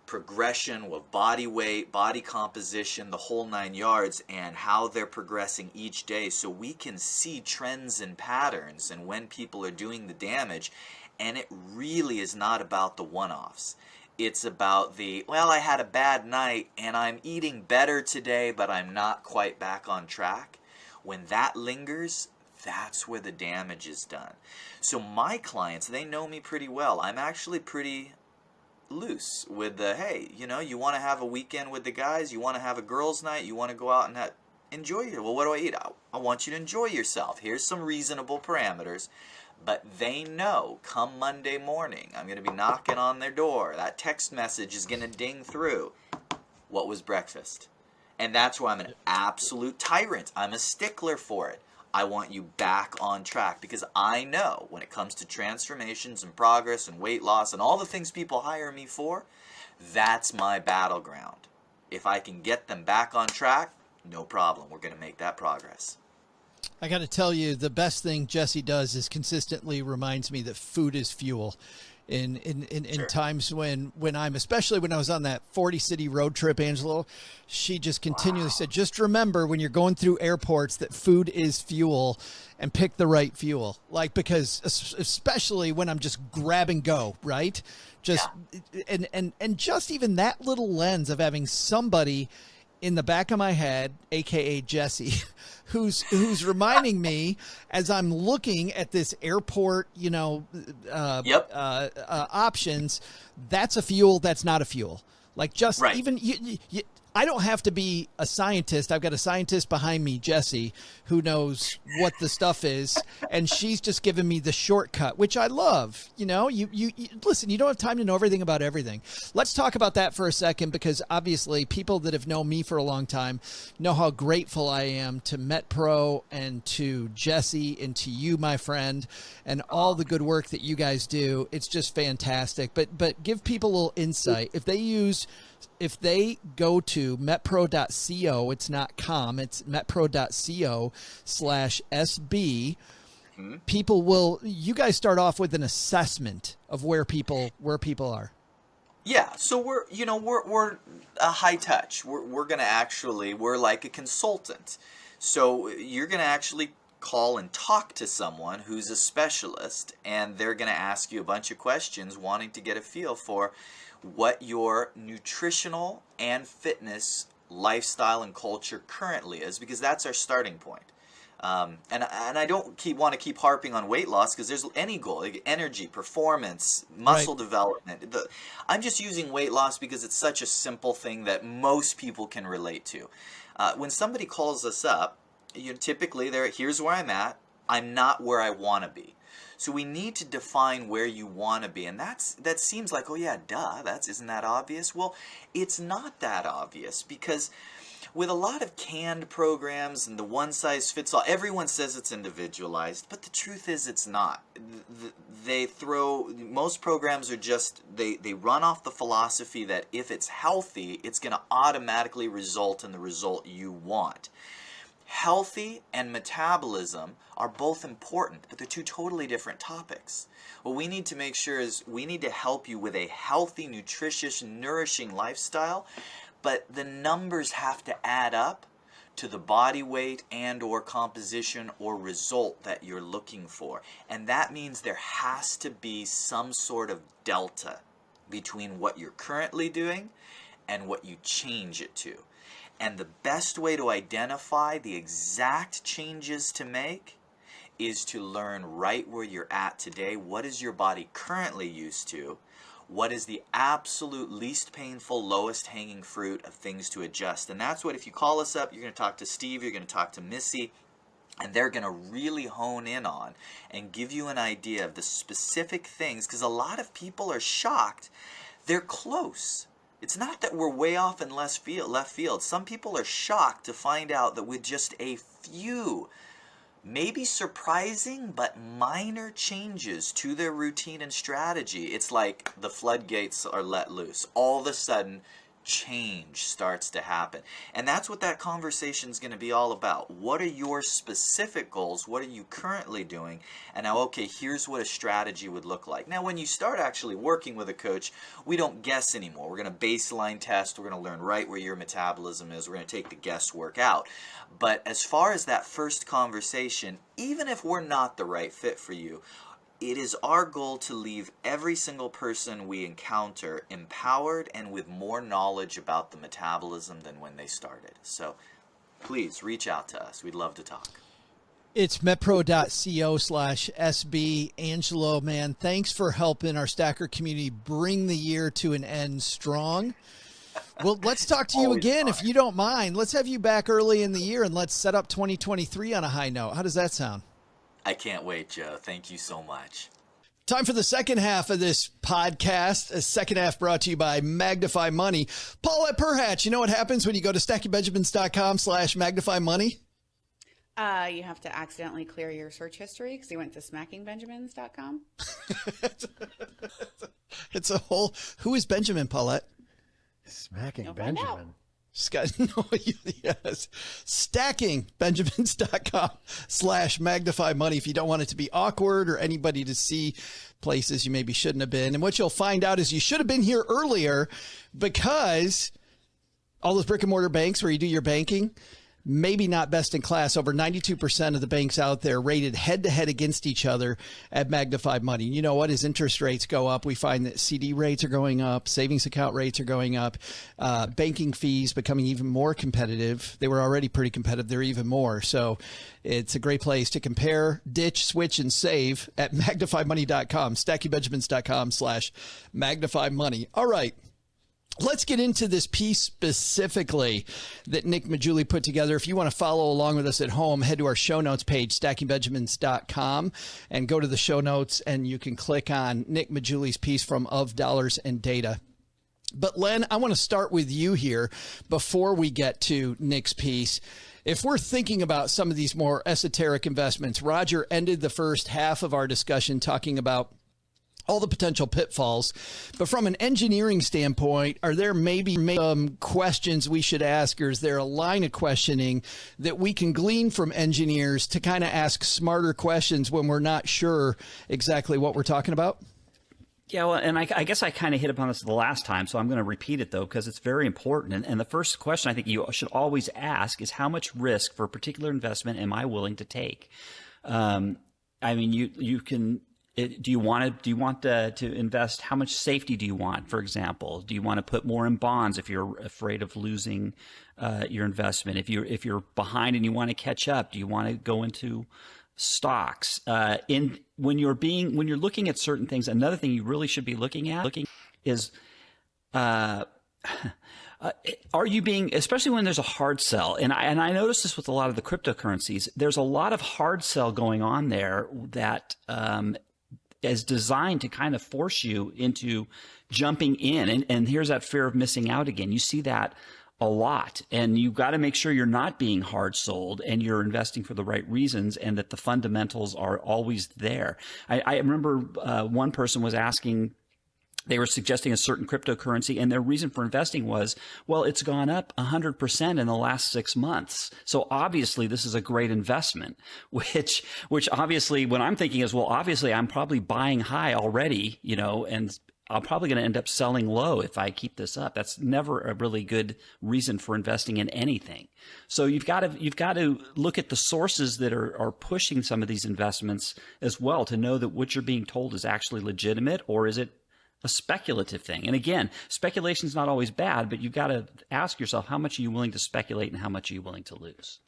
Speaker 7: progression with body weight, body composition, the whole 9 yards, and how they're progressing each day, so we can see trends and patterns and when people are doing the damage. And it really is not about the one-offs. It's about I had a bad night and I'm eating better today, but I'm not quite back on track. When that lingers, that's where the damage is done. So my clients, they know me pretty well. I'm actually pretty loose with hey, you want to have a weekend with the guys, you want to have a girls' night, you want to go out and enjoy it. Well, what do I eat? I want you to enjoy yourself. Here's some reasonable parameters. But they know come Monday morning, I'm going to be knocking on their door. That text message is going to ding through. What was breakfast? And that's why I'm an absolute tyrant. I'm a stickler for it. I want you back on track, because I know when it comes to transformations and progress and weight loss and all the things people hire me for, that's my battleground. If I can get them back on track, no problem. We're going to make that progress.
Speaker 2: I got to tell you, the best thing Jesse does is consistently reminds me that food is fuel. in times when especially when I was on that 40 city road trip, Angelo, she just continually said, just remember when you're going through airports that food is fuel, and pick the right fuel. Like, because especially when I'm just grab and go, right? Just, and just even that little lens of having somebody in the back of my head, AKA Jesse, who's reminding me as I'm looking at this airport, options, that's a fuel, that's not a fuel. Like, just even I don't have to be a scientist. I've got a scientist behind me, Jesse, who knows what the stuff is, and she's just giving me the shortcut, which I love. You listen, you don't have time to know everything about everything. Let's talk about that for a second, because obviously people that have known me for a long time know how grateful I am to MetPro and to Jesse and to you, my friend, and all the good work that you guys do. It's just fantastic. But give people a little insight. If they go to metpro.co, it's not com, it's metpro.co/SB, you guys start off with an assessment of where people are.
Speaker 7: Yeah, so we're a high touch. We're like a consultant. So you're going to actually call and talk to someone who's a specialist, and they're going to ask you a bunch of questions wanting to get a feel for what your nutritional and fitness lifestyle and culture currently is, because that's our starting point. And I don't want to keep harping on weight loss, because there's any goal, like energy, performance, muscle development. I'm just using weight loss because it's such a simple thing that most people can relate to. When somebody calls us up, typically here's where I'm at. I'm not where I want to be. So we need to define where you want to be, and that seems like, oh yeah, duh, isn't that obvious? Well, it's not that obvious, because with a lot of canned programs and the one-size-fits-all, everyone says it's individualized, but the truth is it's not. Most programs are just, they run off the philosophy that if it's healthy, it's going to automatically result in the result you want. Healthy and metabolism are both important, but they're two totally different topics. What we need to make sure is we need to help you with a healthy, nutritious, nourishing lifestyle, but the numbers have to add up to the body weight and or composition or result that you're looking for. And that means there has to be some sort of delta between what you're currently doing and what you change it to. And the best way to identify the exact changes to make is to learn right where you're at today. What is your body currently used to? What is the absolute least painful, lowest hanging fruit of things to adjust? And that's what, if you call us up, you're going to talk to Steve, you're going to talk to Missy, and they're going to really hone in on and give you an idea of the specific things, because a lot of people are shocked. They're close. It's not that we're way off in left field. Some people are shocked to find out that with just a few, maybe surprising but minor changes to their routine and strategy, it's like the floodgates are let loose. All of a sudden, change starts to happen. And that's what that conversation is going to be all about. What are your specific goals? What are you currently doing? And now, okay, here's what a strategy would look like. Now, when you start actually working with a coach, we don't guess anymore. We're going to baseline test. We're going to learn right where your metabolism is. We're going to take the guesswork out. But as far as that first conversation, even if we're not the right fit for you, it is our goal to leave every single person we encounter empowered and with more knowledge about the metabolism than when they started. So please reach out to us. We'd love to talk.
Speaker 2: It's metpro.co/SB. Angelo, man, thanks for helping our stacker community bring the year to an end strong. Well, let's talk to you again, if you don't mind. Let's have you back early in the year, and let's set up 2023 on a high note. How does that sound?
Speaker 7: I can't wait, Joe. Thank you so much.
Speaker 2: Time for the second half of this podcast. A second half brought to you by Magnify Money. Paulette Perhach, you know what happens when you go to stackingbenjamins.com/magnifymoney?
Speaker 4: You have to accidentally clear your search history because you went to smackingbenjamins.com.
Speaker 2: It's a whole... Who is Benjamin, Paulette?
Speaker 1: Smacking
Speaker 4: You'll find out.
Speaker 1: Benjamin.
Speaker 2: Scott, no, yes. StackingBenjamins.com/magnify money if you don't want it to be awkward or anybody to see places you maybe shouldn't have been. And what you'll find out is you should have been here earlier because all those brick and mortar banks where you do your banking, maybe not best in class. Over 92% of the banks out there rated head to head against each other at Magnified Money. You know what? As interest rates go up, we find that CD rates are going up, savings account rates are going up, banking fees becoming even more competitive. They were already pretty competitive. They're even more. So it's a great place to compare, ditch, switch, and save at magnifymoney.com, stackingbenjamins.com/magnify money. All right. Let's get into this piece specifically that Nick Majuli put together. If you want to follow along with us at home, head to our show notes page, stackingbenjamins.com, and go to the show notes, and you can click on Nick Majuli's piece from Of Dollars and Data. But Len, I want to start with you here before we get to Nick's piece. If we're thinking about some of these more esoteric investments, Roger ended the first half of our discussion talking about all the potential pitfalls. But from an engineering standpoint, are there maybe some questions we should ask, or is there a line of questioning that we can glean from engineers to kind of ask smarter questions when we're not sure exactly what we're talking about?
Speaker 3: Yeah, well, and I guess I kind of hit upon this the last time, so I'm going to repeat it, though, because it's very important. And the first question I think you should always ask is, how much risk for a particular investment am I willing to take? I mean, you can... Do you want to invest? How much safety do you want? For example, do you want to put more in bonds if you're afraid of losing your investment? If you're behind and you want to catch up, do you want to go into stocks? When you're looking at certain things, another thing you really should be looking is are you being, especially when there's a hard sell, and I notice this with a lot of the cryptocurrencies. There's a lot of hard sell going on there that is designed to kind of force you into jumping in. And here's that fear of missing out again. You see that a lot, and you've got to make sure you're not being hard sold and you're investing for the right reasons and that the fundamentals are always there. I remember one person was asking, they were suggesting a certain cryptocurrency, and their reason for investing was, well, it's gone up 100% in the last 6 months. So obviously this is a great investment, which obviously what I'm thinking is, well, obviously I'm probably buying high already, and I'm probably going to end up selling low if I keep this up. That's never a really good reason for investing in anything. So you've got to look at the sources that are pushing some of these investments as well to know that what you're being told is actually legitimate, or is it a speculative thing. And again, speculation is not always bad, but you've got to ask yourself, how much are you willing to speculate and how much are you willing to lose?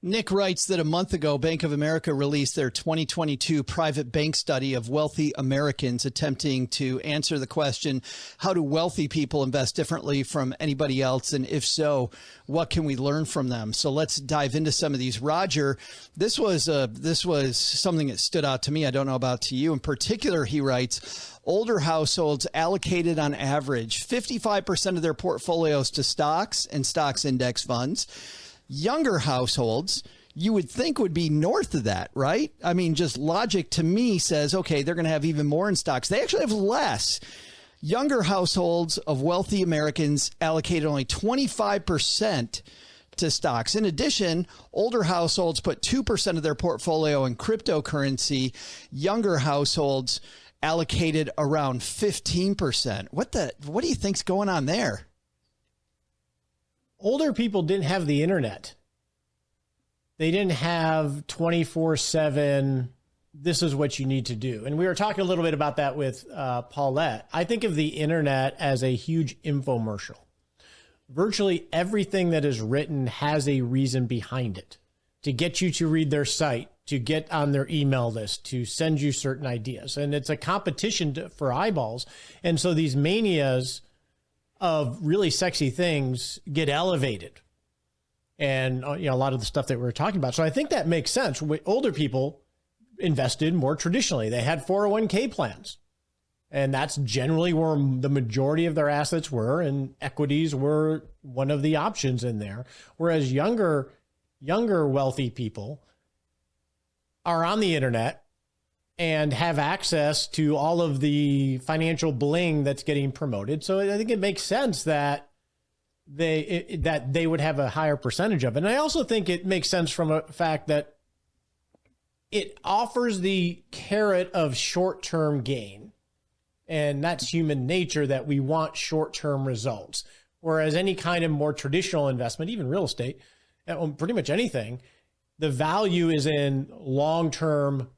Speaker 2: Nick writes that a month ago, Bank of America released their 2022 private bank study of wealthy Americans, attempting to answer the question, how do wealthy people invest differently from anybody else? And if so, what can we learn from them? So let's dive into some of these. Roger, this was something that stood out to me. I don't know about to you. In particular, he writes, older households allocated on average 55% of their portfolios to stocks and stocks index funds. Younger households, you would think, would be north of that, right? I mean, just logic to me says, okay, they're going to have even more in stocks. They actually have less. Younger households of wealthy Americans allocated only 25% to stocks. In addition, older households put 2% of their portfolio in cryptocurrency. Younger households allocated around 15%. What do you think's going on there?
Speaker 5: Older people didn't have the internet. They didn't have 24/7, this is what you need to do. And we were talking a little bit about that with Paulette. I think of the internet as a huge infomercial. Virtually everything that is written has a reason behind it to get you to read their site, to get on their email list, to send you certain ideas. And it's a competition for eyeballs. And so these manias of really sexy things get elevated. And a lot of the stuff that we were talking about. So I think that makes sense. Older people invested more traditionally. They had 401k plans. And that's generally where the majority of their assets were, and equities were one of the options in there. Whereas younger wealthy people are on the internet and have access to all of the financial bling that's getting promoted. So I think it makes sense that that they would have a higher percentage of it. And I also think it makes sense from a fact that it offers the carrot of short-term gain. And that's human nature, that we want short-term results. Whereas any kind of more traditional investment, even real estate, pretty much anything, the value is in long-term,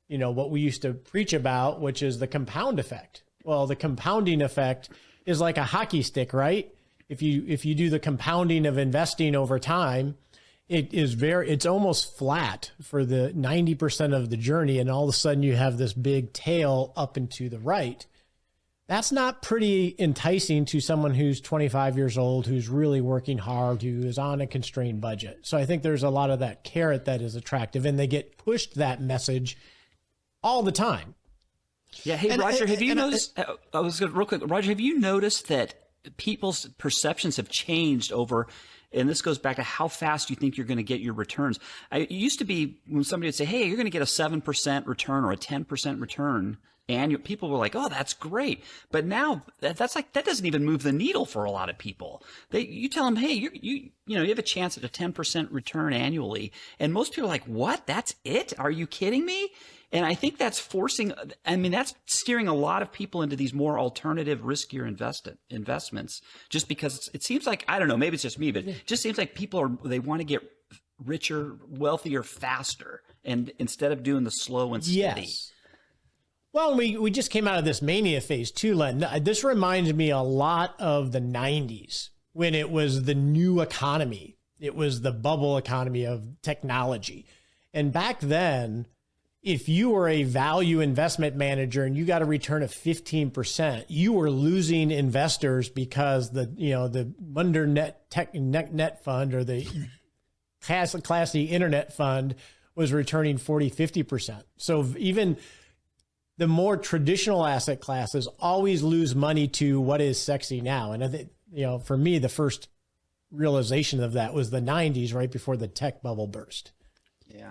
Speaker 5: what we used to preach about, which is the compound effect. Well, the compounding effect is like a hockey stick, right? If you do the compounding of investing over time, it's almost flat for the 90% of the journey. And all of a sudden you have this big tail up and to the right. That's not pretty enticing to someone who's 25 years old, who's really working hard, who is on a constrained budget. So I think there's a lot of that carrot that is attractive, and they get pushed that message all the time.
Speaker 3: Yeah. Hey, Roger, have you noticed, I was going to real quick, Roger, have you noticed that people's perceptions have changed over, and this goes back to how fast you think you're going to get your returns. It used to be when somebody would say, hey, you're going to get a 7% return or a 10% return, and people were like, oh, that's great. But now that doesn't even move the needle for a lot of people. You tell them, hey, you have a chance at a 10% return annually. And most people are like, what? That's it? Are you kidding me? And I think that's that's steering a lot of people into these more alternative, riskier investments, just because it seems like, I don't know, maybe it's just me, but it just seems like they want to get richer, wealthier, faster, and instead of doing the slow and steady.
Speaker 5: Yes. Well, we just came out of this mania phase too, Len. This reminds me a lot of the 90s, when it was the new economy. It was the bubble economy of technology. And back then, if you were a value investment manager and you got a return of 15%, you were losing investors because the Munder net fund, or the classy internet fund, was returning 40, 50%. So even the more traditional asset classes always lose money to what is sexy now. And I think, for me, the first realization of that was the 90s, right before the tech bubble burst.
Speaker 2: Yeah.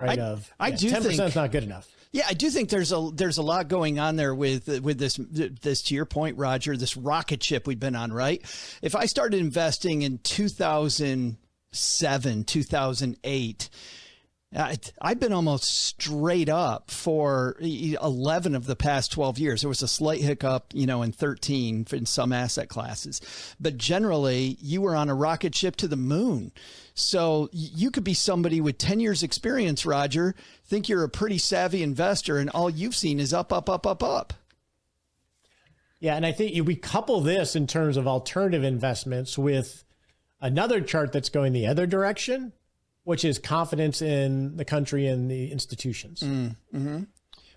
Speaker 5: I do 10% think is not good enough.
Speaker 2: Yeah, I do think there's a lot going on there with this, to your point, Roger, this rocket ship we've been on, right? If I started investing in 2007, 2008, I've been almost straight up for 11 of the past 12 years. There was a slight hiccup, in 13 in some asset classes, but generally you were on a rocket ship to the moon. So you could be somebody with 10 years experience, Roger, think you're a pretty savvy investor, and all you've seen is up, up, up, up, up.
Speaker 5: Yeah. And I think we couple this in terms of alternative investments with another chart that's going the other direction, which is confidence in the country and the institutions.
Speaker 2: Mm-hmm.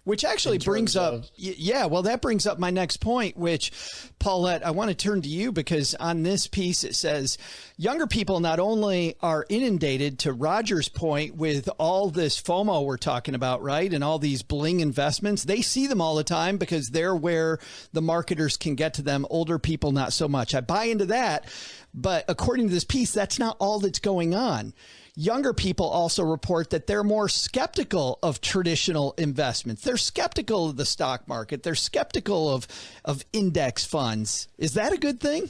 Speaker 2: Which actually brings up, that brings up my next point, which, Paulette, I want to turn to you, because on this piece it says younger people not only are inundated, to Roger's point, with all this FOMO we're talking about, right? And all these bling investments, they see them all the time because they're where the marketers can get to them. Older people, not so much. I buy into that. But according to this piece, that's not all that's going on. Younger people also report that they're more skeptical of traditional investments. They're skeptical of the stock market. They're skeptical of index funds. Is that a good thing?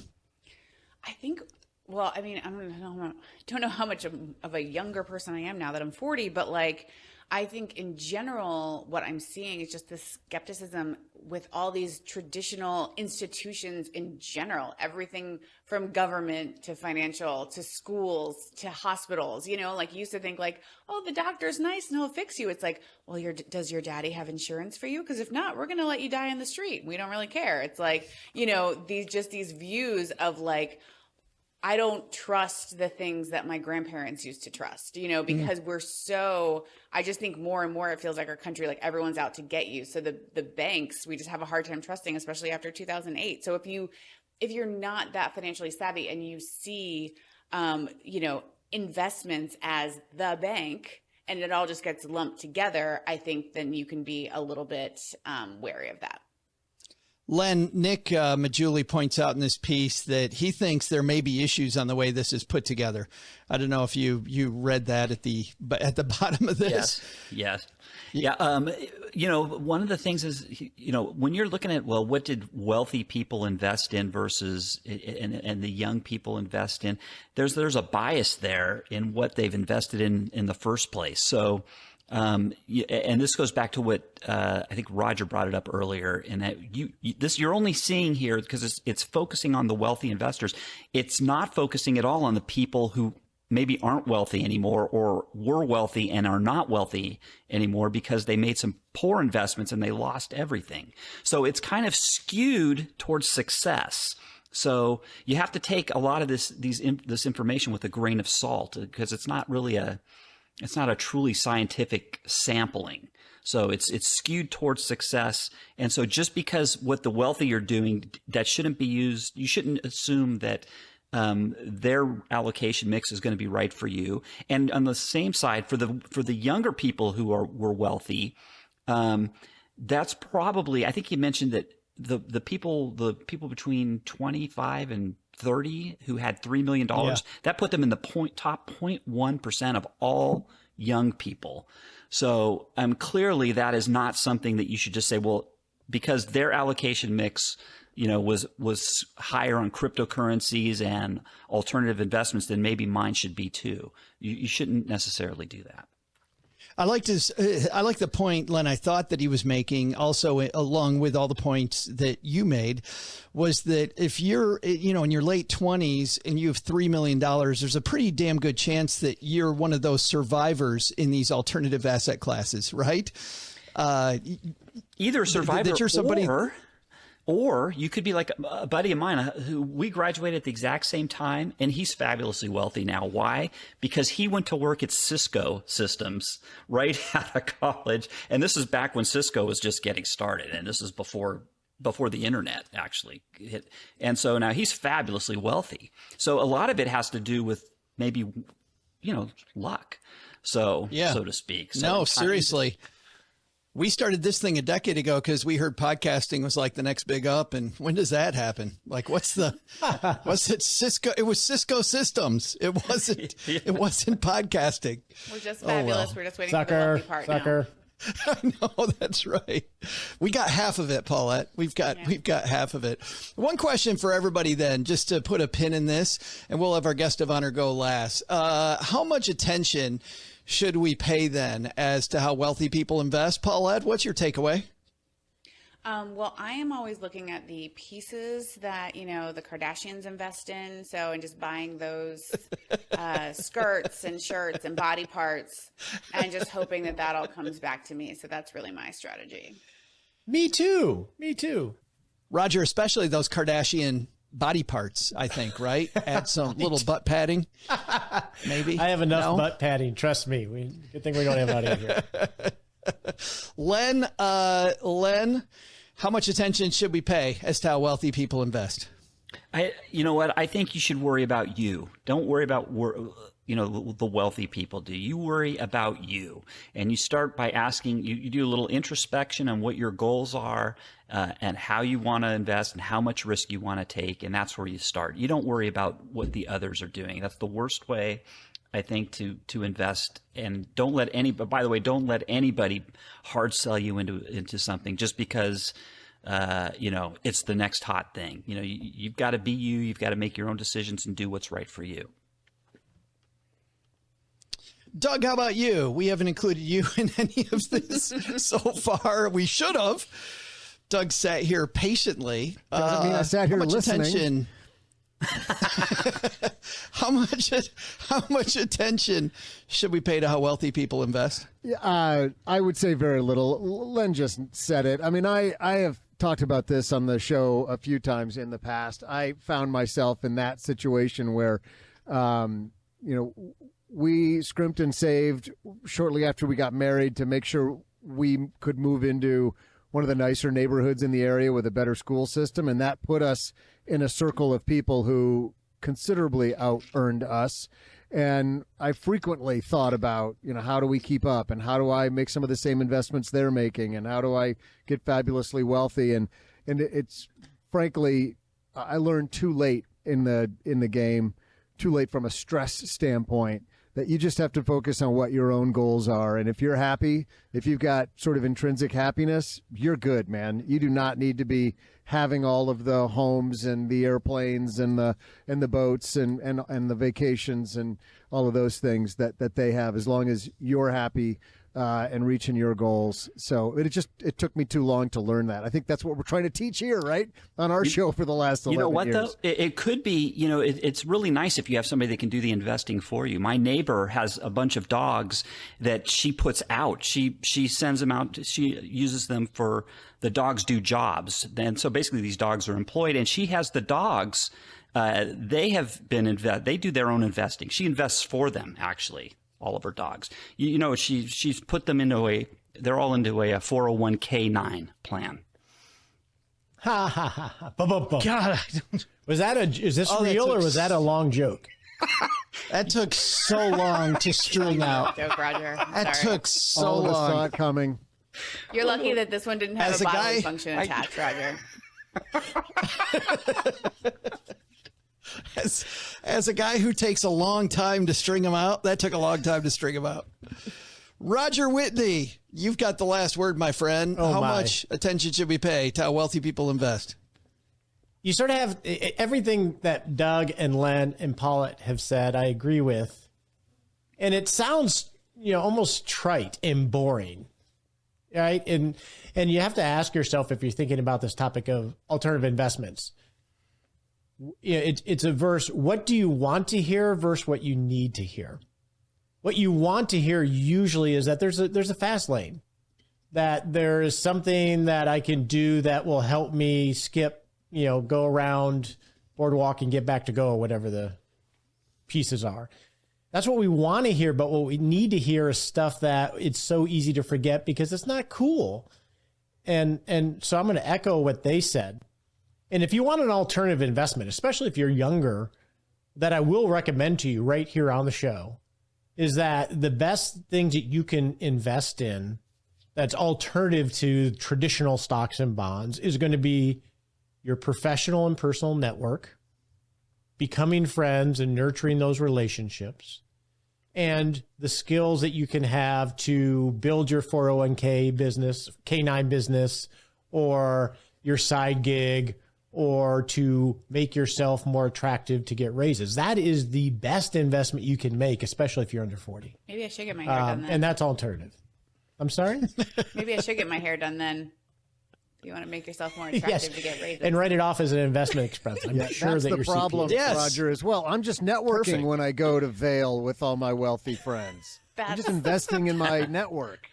Speaker 4: I think, well, I mean, I don't know how much of a younger person I am now that I'm 40, but I think in general, what I'm seeing is just this skepticism with all these traditional institutions in general, everything from government to financial to schools to hospitals. You used to think oh, the doctor's nice and he'll fix you. It's well, does your daddy have insurance for you? Because if not, we're going to let you die in the street. We don't really care. It's these views of I don't trust the things that my grandparents used to trust, because I just think more and more it feels like our country, everyone's out to get you. So the banks, we just have a hard time trusting, especially after 2008. So if you're not that financially savvy and you see, investments as the bank and it all just gets lumped together, I think then you can be a little bit wary of that.
Speaker 2: Len, Nick Majuli points out in this piece that he thinks there may be issues on the way this is put together. I don't know if you read that at the bottom of this.
Speaker 3: Yes. Yeah. One of the things is, when you're looking at, well, what did wealthy people invest in versus and the young people invest in, there's a bias there in what they've invested in the first place. So, and this goes back to what I think Roger brought it up earlier, in that you're only seeing here because it's focusing on the wealthy investors. It's not focusing at all on the people who maybe aren't wealthy anymore, or were wealthy and are not wealthy anymore because they made some poor investments and they lost everything. So it's kind of skewed towards success. So you have to take a lot of this information with a grain of salt, because it's not a truly scientific sampling. So it's skewed towards success. And so just because what the wealthy are doing, that shouldn't be used. You shouldn't assume that their allocation mix is going to be right for you. And on the same side, for the younger people who were wealthy, that's probably, I think you mentioned that the people between 25 and 30 who had $3 million, that put them in the top 0.1% of all young people. So clearly that is not something that you should just say, well, because their allocation mix, was higher on cryptocurrencies and alternative investments, then maybe mine should be too. You shouldn't necessarily do that.
Speaker 2: I like the point, Len, I thought that he was making, also along with all the points that you made, was that if you're, in your late 20s and you have $3 million, there's a pretty damn good chance that you're one of those survivors in these alternative asset classes, right?
Speaker 3: Either a survivor that you're somebody, or you could be like a buddy of mine who we graduated at the exact same time, and he's fabulously wealthy now. Why? Because he went to work at Cisco Systems right out of college. And this is back when Cisco was just getting started. And this is before the internet actually hit. And so now he's fabulously wealthy. So a lot of it has to do with maybe, luck. So, so to speak. So
Speaker 2: no, seriously. We started this thing a decade ago because we heard podcasting was like the next big up. And when does that happen? Like, what's it Cisco? It was Cisco Systems. It wasn't podcasting.
Speaker 4: We're just fabulous. We're just waiting for the wealthy part
Speaker 5: Sucker.
Speaker 4: now.
Speaker 2: I know, that's right. We got half of it, Paulette. We've got half of it. One question for everybody then, just to put a pin in this, and we'll have our guest of honor go last. How much attention should we pay then as to how wealthy people invest? Paulette, what's your takeaway?
Speaker 4: Well, I am always looking at the pieces that, the Kardashians invest in. So, and just buying those skirts and shirts and body parts, and just hoping that all comes back to me. So that's really my strategy.
Speaker 5: Me too.
Speaker 2: Roger, especially those Kardashian body parts, I think, right? Add some little butt padding, maybe.
Speaker 5: I have enough butt padding. Trust me. Good thing we don't have any here.
Speaker 2: Len, how much attention should we pay as to how wealthy people invest?
Speaker 3: You know what? I think you should worry about you. Don't worry about the wealthy people do. You worry about you, and you start by asking. You do a little introspection on what your goals are, and how you want to invest, and how much risk you want to take, and that's where you start. You don't worry about what the others are doing. That's the worst way, I think, to invest. And don't let anybody hard sell you into something just because it's the next hot thing. You've got to be you. You've got to make your own decisions and do what's right for you.
Speaker 2: Doug, how about you? We haven't included you in any of this so far. We should have. Doug sat here patiently.
Speaker 1: Doesn't mean I sat here listening.
Speaker 2: How much attention should we pay to how wealthy people invest?
Speaker 1: I would say very little. Len just said it. I mean, I have talked about this on the show a few times in the past. I found myself in that situation where, we scrimped and saved shortly after we got married to make sure we could move into one of the nicer neighborhoods in the area with a better school system. And that put us in a circle of people who considerably out-earned us. And I frequently thought about, how do we keep up, and how do I make some of the same investments they're making, and how do I get fabulously wealthy? And, and it's frankly, I learned too late in the game, too late from a stress standpoint, that you just have to focus on what your own goals are. And if you're happy, if you've got sort of intrinsic happiness, you're good, man. You do not need to be having all of the homes and the airplanes and the boats and the vacations and all of those things that they have, as long as you're happy and reaching your goals. So it took me too long to learn that. I think that's what we're trying to teach here, right, on our show for the last 11 years.
Speaker 3: You know what, though? It could be, it's really nice if you have somebody that can do the investing for you. My neighbor has a bunch of dogs that she puts out. She sends them out. She uses them for the dogs do jobs. And so basically these dogs are employed, and she has the dogs. They do their own investing. She invests for them, actually. All of her dogs. She's put them they're all into a 401k-9 plan.
Speaker 5: Ha ha ha ha.
Speaker 2: God,
Speaker 5: Is this real or was that a long joke?
Speaker 2: that took so long to string out.
Speaker 4: Joke, Roger.
Speaker 2: That
Speaker 4: Sorry.
Speaker 2: took so
Speaker 1: All of us saw
Speaker 2: long.
Speaker 1: it coming.
Speaker 4: You're lucky that this one didn't have
Speaker 2: As
Speaker 4: a
Speaker 2: a
Speaker 4: bodily
Speaker 2: guy,
Speaker 4: function attached, Roger.
Speaker 2: As a guy who takes a long time to string them out, that took a long time to string them out. Roger Whitney, you've got the last word, my friend.
Speaker 5: Oh,
Speaker 2: how
Speaker 5: my.
Speaker 2: much attention should we pay to how wealthy people invest?
Speaker 5: You sort of have everything that Doug and Len and Paulette have said, I agree with. And it sounds, almost trite and boring, right? And you have to ask yourself, if you're thinking about this topic of alternative investments, it's a verse. What do you want to hear versus what you need to hear? What you want to hear usually is that there's a fast lane, that there is something that I can do that will help me skip, go around boardwalk and get back to go, or whatever the pieces are. That's what we want to hear. But what we need to hear is stuff that it's so easy to forget because it's not cool. And so I'm going to echo what they said. And if you want an alternative investment, especially if you're younger, that I will recommend to you right here on the show, is that the best things that you can invest in that's alternative to traditional stocks and bonds is going to be your professional and personal network, becoming friends and nurturing those relationships, and the skills that you can have to build your 401k business, K9 business, or your side gig, or to make yourself more attractive to get raises. That is the best investment you can make, especially if you're under 40.
Speaker 4: Maybe I should get my hair done then.
Speaker 5: And that's alternative. I'm sorry?
Speaker 4: Maybe I should get my hair done then. You want to make yourself more attractive to get raises.
Speaker 5: And write it off as an investment expense. I'm sure
Speaker 1: That's
Speaker 5: that
Speaker 1: the
Speaker 5: your
Speaker 1: problem,
Speaker 5: CPA.
Speaker 2: Yes.
Speaker 1: Roger, as well. I'm just networking
Speaker 2: Perfect.
Speaker 1: when I go to Vail with all my wealthy friends. I'm just investing in my network.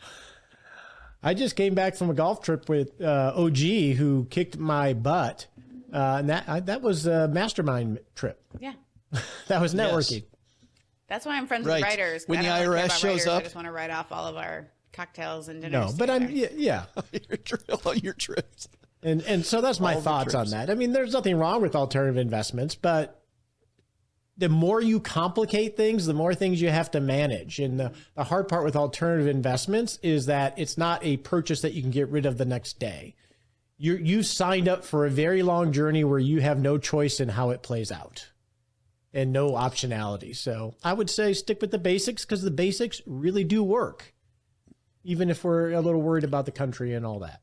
Speaker 5: I just came back from a golf trip with OG, who kicked my butt. And that was a mastermind trip.
Speaker 4: Yeah.
Speaker 5: That was networking.
Speaker 4: That's why I'm friends
Speaker 2: Right.
Speaker 4: with writers.
Speaker 2: When
Speaker 4: I
Speaker 2: the
Speaker 4: don't really care
Speaker 2: IRS
Speaker 4: about
Speaker 2: shows
Speaker 4: writers.
Speaker 2: up.
Speaker 4: I just want to write off all of our cocktails and
Speaker 5: No,
Speaker 4: dinners.
Speaker 5: but I'm,
Speaker 4: together.
Speaker 5: yeah.
Speaker 2: on your trips.
Speaker 5: And so that's my
Speaker 2: All the
Speaker 5: thoughts on
Speaker 2: trips.
Speaker 5: that. I mean, there's nothing wrong with alternative investments, but the more you complicate things, the more things you have to manage. And the hard part with alternative investments is that it's not a purchase that you can get rid of the next day. You signed up for a very long journey where you have no choice in how it plays out and no optionality. So I would say stick with the basics, because the basics really do work, even if we're a little worried about the country and all that.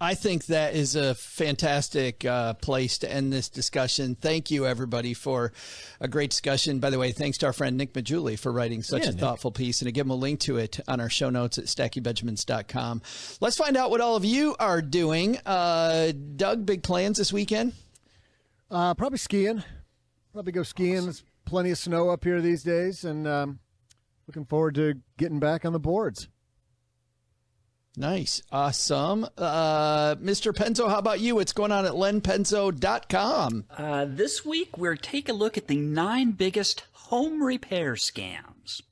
Speaker 2: I think that is a fantastic place to end this discussion. Thank you, everybody, for a great discussion. By the way, thanks to our friend Nick Majuli for writing such a thoughtful piece. And to give him a link to it on our show notes at stackingbenjamins.com. Let's find out what all of you are doing. Doug, big plans this weekend?
Speaker 1: Probably skiing. Probably go skiing. There's plenty of snow up here these days, and looking forward to getting back on the boards.
Speaker 2: Nice. Awesome. Mr. Penzo, how about you? What's going on at lenpenzo.com?
Speaker 3: This week, we're taking a look at the 9 biggest home repair scams.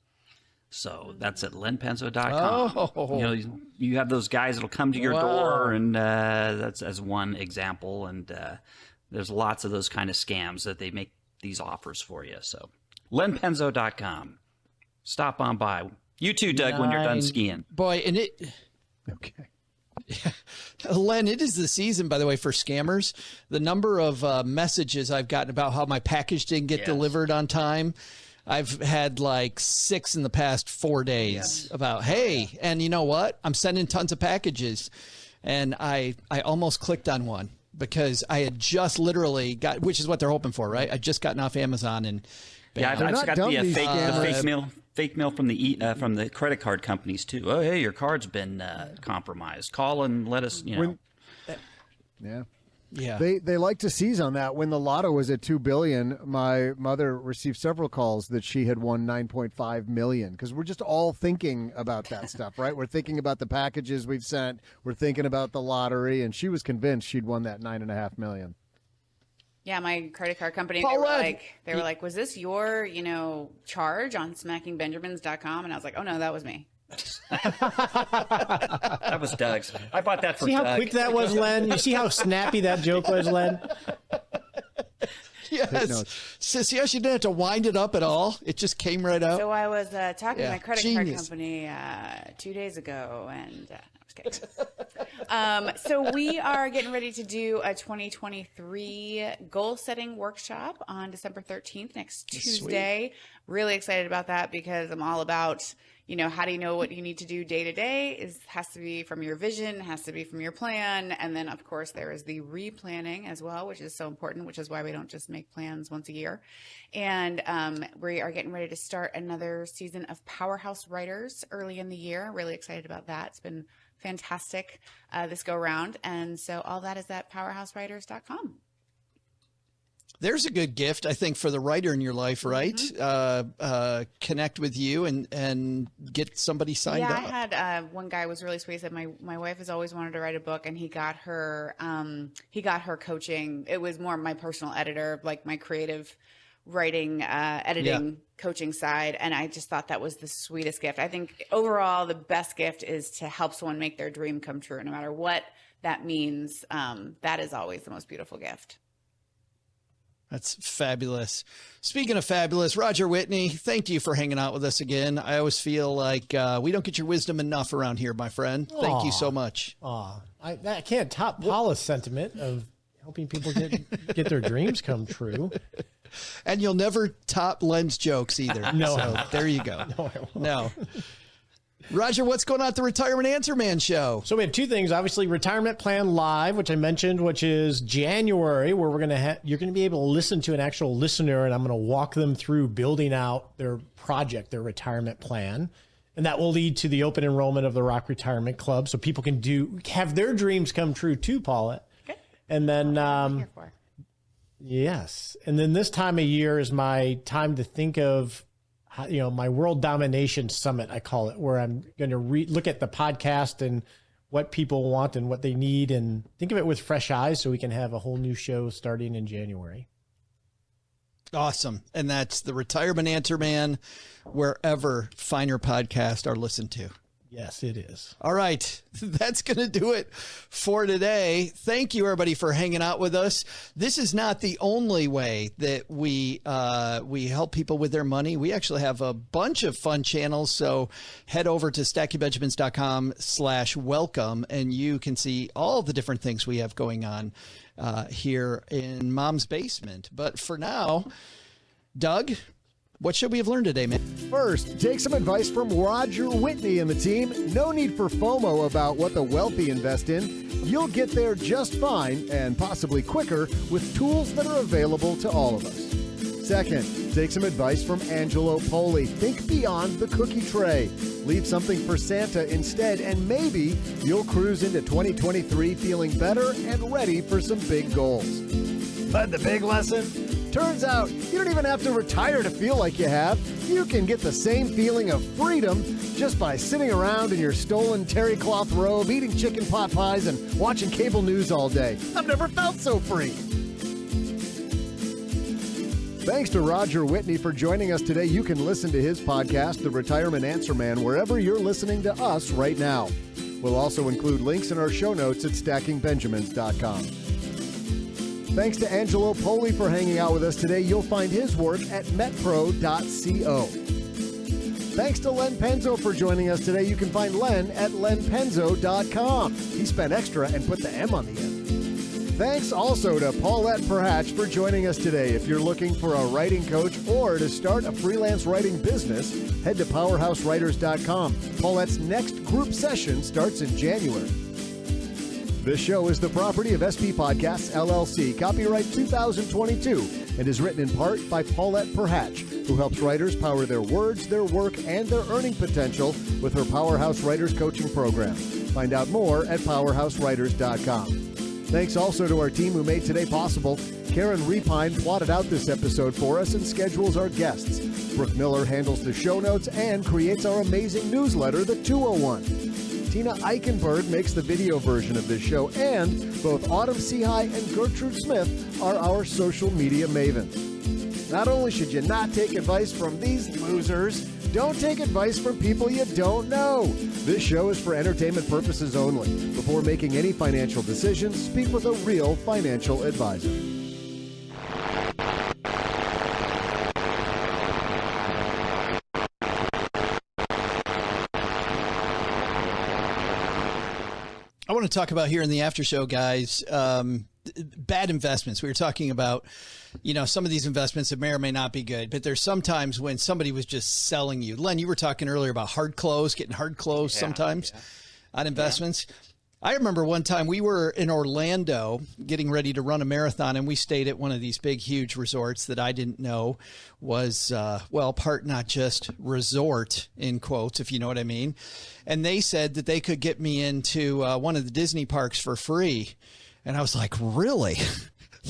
Speaker 3: So that's at lenpenzo.com.
Speaker 2: Oh.
Speaker 3: You have those guys that'll come to your door, and that's as one example. And there's lots of those kind of scams that they make these offers for you. So lenpenzo.com. Stop on by. You too, Doug, when you're done skiing.
Speaker 2: Boy, and it...
Speaker 1: Okay.
Speaker 2: Len, it is the season, by the way, for scammers. The number of messages I've gotten about how my package didn't get delivered on time. I've had like 6 in the past 4 days about, hey, and you know what? I'm sending tons of packages. And I almost clicked on one because I had just literally got, which is what they're hoping for, right? I just gotten off Amazon and
Speaker 3: yeah, I've
Speaker 1: not
Speaker 3: got
Speaker 1: dumb,
Speaker 3: the
Speaker 1: these
Speaker 3: fake mail from the credit card companies too. Oh, hey, your card's been compromised. Call and let us,
Speaker 1: Yeah. They like to seize on that. When the lotto was at $2 billion, my mother received several calls that she had won $9.5 million because we're just all thinking about that stuff, right? We're thinking about the packages we've sent. We're thinking about the lottery, and she was convinced she'd won that $9.5 million.
Speaker 4: Yeah, my credit card company, they were like, was this your, charge on smackingbenjamins.com? And I was like, oh no, that was me.
Speaker 3: That was Doug's. I bought that for
Speaker 5: See how
Speaker 3: Doug.
Speaker 5: quick that was, Len? You see how snappy that joke was, Len?
Speaker 2: yes. So see how she didn't have to wind it up at all? It just came right out.
Speaker 4: So I was talking to my credit
Speaker 2: Genius.
Speaker 4: card company 2 days ago, and I was kidding. So we are getting ready to do a 2023 goal-setting workshop on December 13th, next Tuesday. Really excited about that because I'm all about, how do you know what you need to do day to day? Has to be from your vision, has to be from your plan. And then, of course, there is the replanning as well, which is so important, which is why we don't just make plans once a year. And we are getting ready to start another season of Powerhouse Writers early in the year. Really excited about that. It's been fantastic this go round. And so all that is at powerhousewriters.com.
Speaker 2: There's a good gift, I think, for the writer in your life, right? Connect with you and get somebody signed up.
Speaker 4: I had one guy was really sweet. He said my wife has always wanted to write a book, and he got her coaching. It was more my personal editor, like my creative writing, editing, coaching side. And I just thought that was the sweetest gift. I think overall the best gift is to help someone make their dream come true, no matter what that means. That is always the most beautiful gift.
Speaker 2: That's fabulous. Speaking of fabulous, Roger Whitney, thank you for hanging out with us again. I always feel like we don't get your wisdom enough around here, my friend. Thank you so much.
Speaker 5: I can't top Paula's sentiment of helping people get their dreams come true.
Speaker 2: And you'll never top Len's jokes either.
Speaker 5: No.
Speaker 2: So, there you go.
Speaker 5: No, I won't.
Speaker 2: No. Roger, what's going on at the Retirement Answer Man show?
Speaker 5: So we have 2 things. Obviously, Retirement Plan Live, which I mentioned, which is January, where you're going to be able to listen to an actual listener, and I'm going to walk them through building out their project, their retirement plan. And that will lead to the open enrollment of the Rock Retirement Club, so people can have their dreams come true too, Paulette.
Speaker 4: Okay.
Speaker 5: And then,
Speaker 4: What I'm here for.
Speaker 5: yes. And then this time of year is my time to think of, my World Domination Summit, I call it, where I'm going to look at the podcast and what people want and what they need and think of it with fresh eyes so we can have a whole new show starting in January.
Speaker 2: Awesome. And that's the Retirement Answer Man, wherever finer podcasts are listened to.
Speaker 5: Yes, it is.
Speaker 2: All right. That's going to do it for today. Thank you, everybody, for hanging out with us. This is not the only way that we help people with their money. We actually have a bunch of fun channels. So head over to stackingbenjamins.com/welcome, and you can see all the different things we have going on here in Mom's Basement. But for now, Doug, what should we have learned today, man?
Speaker 1: First, take some advice from Roger Whitney and the team. No need for FOMO about what the wealthy invest in. You'll get there just fine and possibly quicker with tools that are available to all of us. Second, take some advice from Angelo Poli. Think beyond the cookie tray. Leave something for Santa instead, and maybe you'll cruise into 2023 feeling better and ready for some big goals. But the big lesson? Turns out you don't even have to retire to feel like you have. You can get the same feeling of freedom just by sitting around in your stolen terry cloth robe, eating chicken pot pies, and watching cable news all day. I've never felt so free. Thanks to Roger Whitney for joining us today. You can listen to his podcast, The Retirement Answer Man, wherever you're listening to us right now. We'll also include links in our show notes at stackingbenjamins.com. Thanks to Angelo Poli for hanging out with us today. You'll find his work at metpro.co. Thanks to Len Penzo for joining us today. You can find Len at lenpenzo.com. He spent extra and put the M on the end. Thanks also to Paulette Perhach for joining us today. If you're looking for a writing coach or to start a freelance writing business, head to powerhousewriters.com. Paulette's next group session starts in January. This show is the property of SP Podcasts, LLC, copyright 2022, and is written in part by Paulette Perhach, who helps writers power their words, their work, and their earning potential with her Powerhouse Writers coaching program. Find out more at powerhousewriters.com. Thanks also to our team who made today possible. Karen Repine plotted out this episode for us and schedules our guests. Brooke Miller handles the show notes and creates our amazing newsletter, The 201. Tina Eichenberg makes the video version of this show, and both Autumn Sehy and Gertrude Smith are our social media mavens. Not only should you not take advice from these losers, don't take advice from people you don't know. This show is for entertainment purposes only. Before making any financial decisions, speak with a real financial advisor.
Speaker 2: I want to talk about here in the after show, guys, bad investments. We were talking about, some of these investments that may or may not be good, but there's sometimes when somebody was just selling you. Len, you were talking earlier about getting hard close sometimes on investments. I remember one time we were in Orlando getting ready to run a marathon, and we stayed at one of these big, huge resorts that I didn't know was, part not just resort, in quotes, if you know what I mean. And they said that they could get me into one of the Disney parks for free. And I was like, really?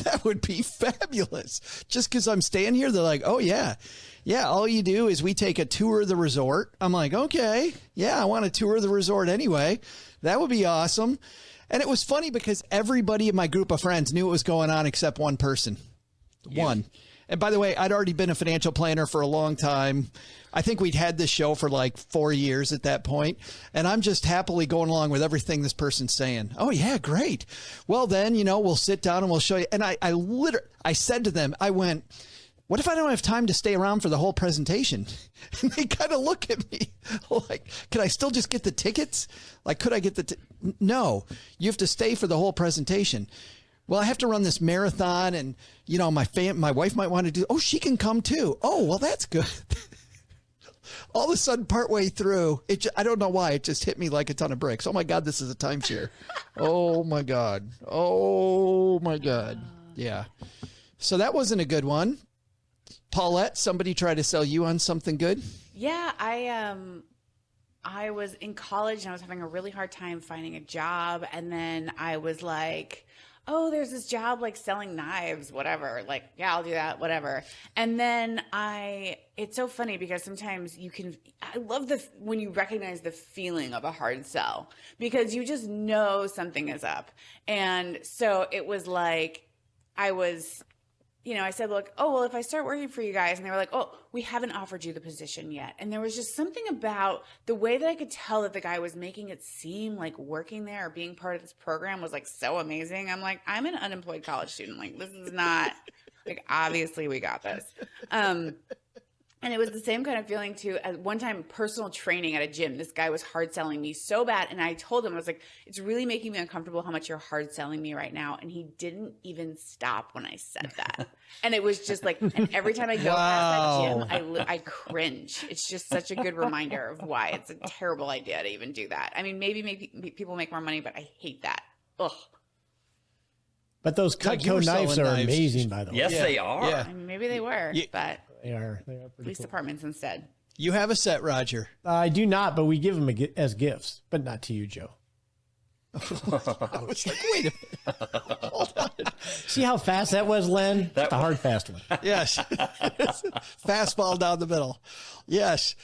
Speaker 2: That would be fabulous. Just because I'm staying here, they're like, oh, yeah. Yeah, all you do is we take a tour of the resort. I'm like, okay, yeah, I want a tour of the resort anyway. That would be awesome. And it was funny because everybody in my group of friends knew what was going on except one person. One. And by the way, I'd already been a financial planner for a long time. I think we'd had this show for like 4 years at that point. And I'm just happily going along with everything this person's saying. Oh, yeah, great. Well, then, we'll sit down and we'll show you. And I said to them, I went, what if I don't have time to stay around for the whole presentation? And they kind of look at me like, can I still just get the tickets? Like, could I get no, you have to stay for the whole presentation. Well, I have to run this marathon and, my wife might want to do, she can come too. Oh, well, that's good. All of a sudden, partway through, I don't know why, it just hit me like a ton of bricks. Oh my God, this is a timeshare. Oh my God. Oh my God. Yeah. So that wasn't a good one. Paulette, somebody tried to sell you on something good?
Speaker 4: Yeah, I was in college and I was having a really hard time finding a job. And then I was like, oh, there's this job like selling knives, whatever. Like, yeah, I'll do that, whatever. And then it's so funny because sometimes I love when you recognize the feeling of a hard sell because you just know something is up. And so it was like, I said, look, if I start working for you guys, and they were like, we haven't offered you the position yet. And there was just something about the way that I could tell that the guy was making it seem like working there or being part of this program was like so amazing. I'm like, I'm an unemployed college student. Like, this is not like, obviously we got this. And it was the same kind of feeling too. At one time, personal training at a gym, this guy was hard selling me so bad. And I told him, I was like, it's really making me uncomfortable how much you're hard selling me right now. And he didn't even stop when I said that. And it was just like, and every time I go past that gym, I cringe. It's just such a good reminder of why it's a terrible idea to even do that. I mean, maybe people make more money, but I hate that. Ugh.
Speaker 5: But those Cutco knives are amazing, by the way.
Speaker 3: Yes, they are.
Speaker 4: Yeah. I mean, maybe they were, but
Speaker 5: They are
Speaker 4: police departments instead.
Speaker 2: You have a set, Roger.
Speaker 5: I do not, but we give them as gifts, but not to you, Joe.
Speaker 2: I was like, wait a minute. Hold on.
Speaker 5: See how fast that was, Len? That's a hard, fast one.
Speaker 2: Yes. Fastball down the middle. Yes.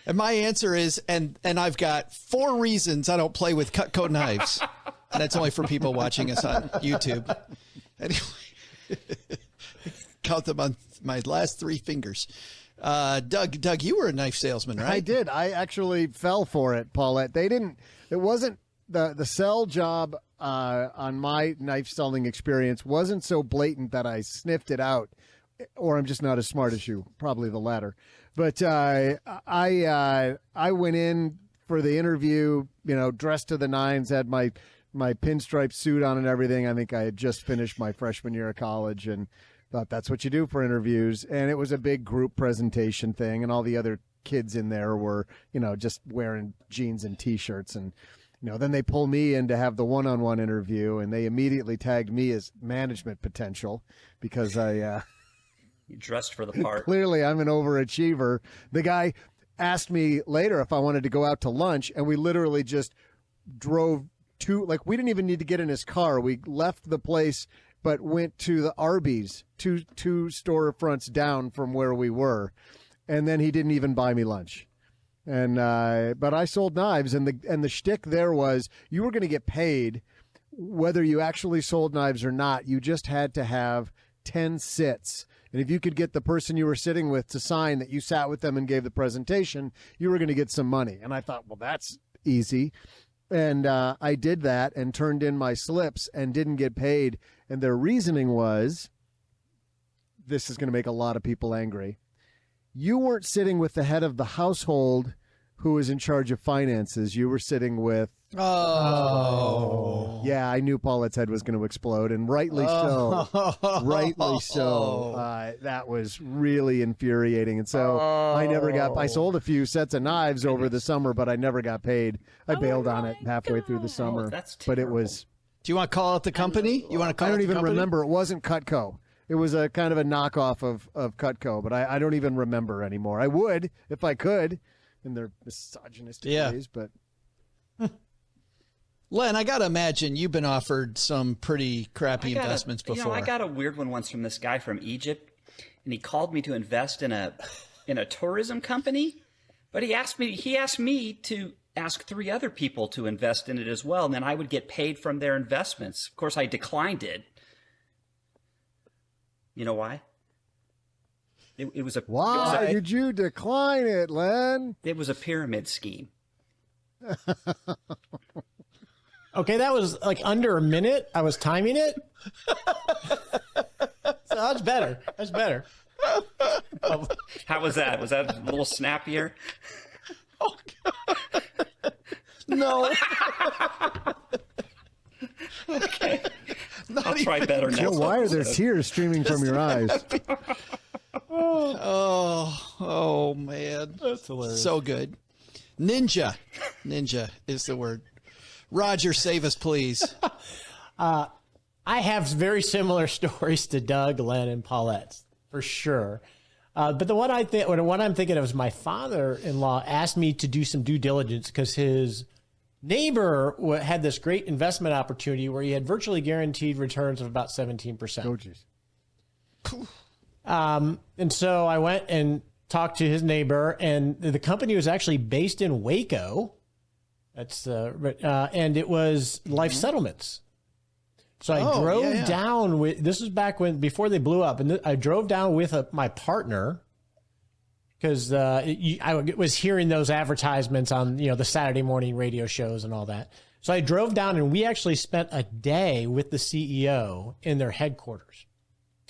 Speaker 2: And my answer is, and I've got 4 reasons I don't play with Cutco knives. And that's only for people watching us on YouTube. Anyway, count them on my last 3 fingers. Doug, you were a knife salesman, right?
Speaker 1: I did. I actually fell for it, Paulette. It wasn't the sell job on my knife selling experience wasn't so blatant that I sniffed it out, or I'm just not as smart as you, probably the latter. But I went in for the interview, dressed to the nines, had my pinstripe suit on and everything. I think I had just finished my freshman year of college and thought that's what you do for interviews. And it was a big group presentation thing, and all the other kids in there were, just wearing jeans and T-shirts. And, then they pull me in to have the one-on-one interview, and they immediately tagged me as management potential because I
Speaker 3: You dressed for the part.
Speaker 1: clearly I'm an overachiever. The guy asked me later if I wanted to go out to lunch, and we literally just drove we didn't even need to get in his car. We left the place but went to the Arby's, two storefronts down from where we were, and then he didn't even buy me lunch. And but I sold knives, and the shtick there was you were going to get paid whether you actually sold knives or not. You just had to have 10 sits, and if you could get the person you were sitting with to sign that you sat with them and gave the presentation, you were going to get some money. And I thought, well, that's easy. And I did that and turned in my slips and didn't get paid. And their reasoning was, this is going to make a lot of people angry. You weren't sitting with the head of the household who was in charge of finances. You were sitting with...
Speaker 2: Oh.
Speaker 1: Yeah, I knew Paulette's head was going to explode, and rightly so. Rightly so. That was really infuriating. And so I sold a few sets of knives over the summer, but I never got paid. I bailed on it halfway through the summer.
Speaker 3: That's
Speaker 1: but it
Speaker 3: terrible.
Speaker 1: was...
Speaker 2: Do you want to call out the company? You want to call
Speaker 1: I don't
Speaker 2: out the
Speaker 1: even
Speaker 2: company?
Speaker 1: remember. It wasn't Cutco. It was a kind of a knockoff of Cutco, but I don't even remember anymore. I would if I could in their misogynistic ways, but...
Speaker 2: Len, I got to imagine you've been offered some pretty crappy investments before.
Speaker 3: I got a weird one once from this guy from Egypt, and he called me to invest in a tourism company, but he asked me to ask 3 other people to invest in it as well, and then I would get paid from their investments. Of course, I declined it. You know why? It was a
Speaker 1: Why did you decline it, Len?
Speaker 3: It was a pyramid scheme.
Speaker 5: Okay, that was like under a minute. I was timing it. So that's better. That's better.
Speaker 3: How was that? Was that a little snappier?
Speaker 2: Oh, God. No.
Speaker 3: Okay. I'll try better next
Speaker 1: Joe, why are there
Speaker 3: episode.
Speaker 1: tears streaming from your eyes?
Speaker 2: Oh, man. That's hilarious. So good. Ninja is the word. Roger, save us, please.
Speaker 5: I have very similar stories to Doug, Len, and Paulette, for sure. But the one I'm thinking of is my father-in-law asked me to do some due diligence because his neighbor had this great investment opportunity where he had virtually guaranteed returns of about 17%.
Speaker 1: Oh, geez.
Speaker 5: And so I went and talked to his neighbor, and the company was actually based in Waco. That's and it was Life Settlements. So I drove down with, this was back before they blew up, and I drove down with my partner because I was hearing those advertisements on the Saturday morning radio shows and all that. So I drove down, and we actually spent a day with the CEO in their headquarters.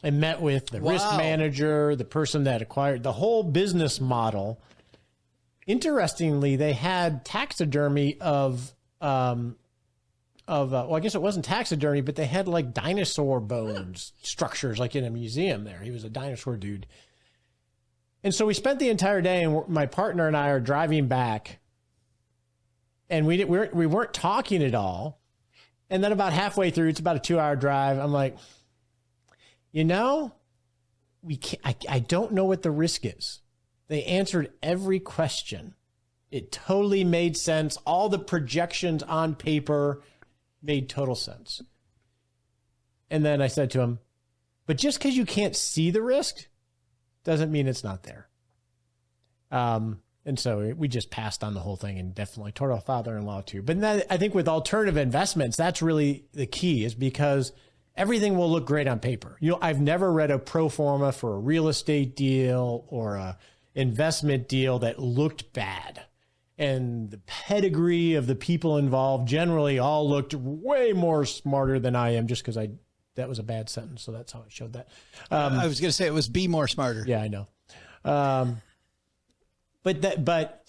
Speaker 5: I met with the risk manager, the person that acquired the whole business model. Interestingly, they had taxidermy of well, I guess it wasn't taxidermy, but they had like dinosaur bones structures like in a museum there. He was a dinosaur dude. And so we spent the entire day, and my partner and I are driving back, and we weren't talking at all. And then about halfway through, it's about a 2-hour drive, I'm like, I don't know what the risk is. They answered every question. It totally made sense. All the projections on paper made total sense. And then I said to him, but just because you can't see the risk doesn't mean it's not there. And so we just passed on the whole thing and definitely told our father-in-law too. But then I think with alternative investments, that's really the key, is because everything will look great on paper. I've never read a pro forma for a real estate deal or a investment deal that looked bad. And the pedigree of the people involved generally all looked way more smarter than I am, just because that was a bad sentence. So that's how I showed that.
Speaker 2: I was going to say it was be more smarter.
Speaker 5: Yeah, I know. but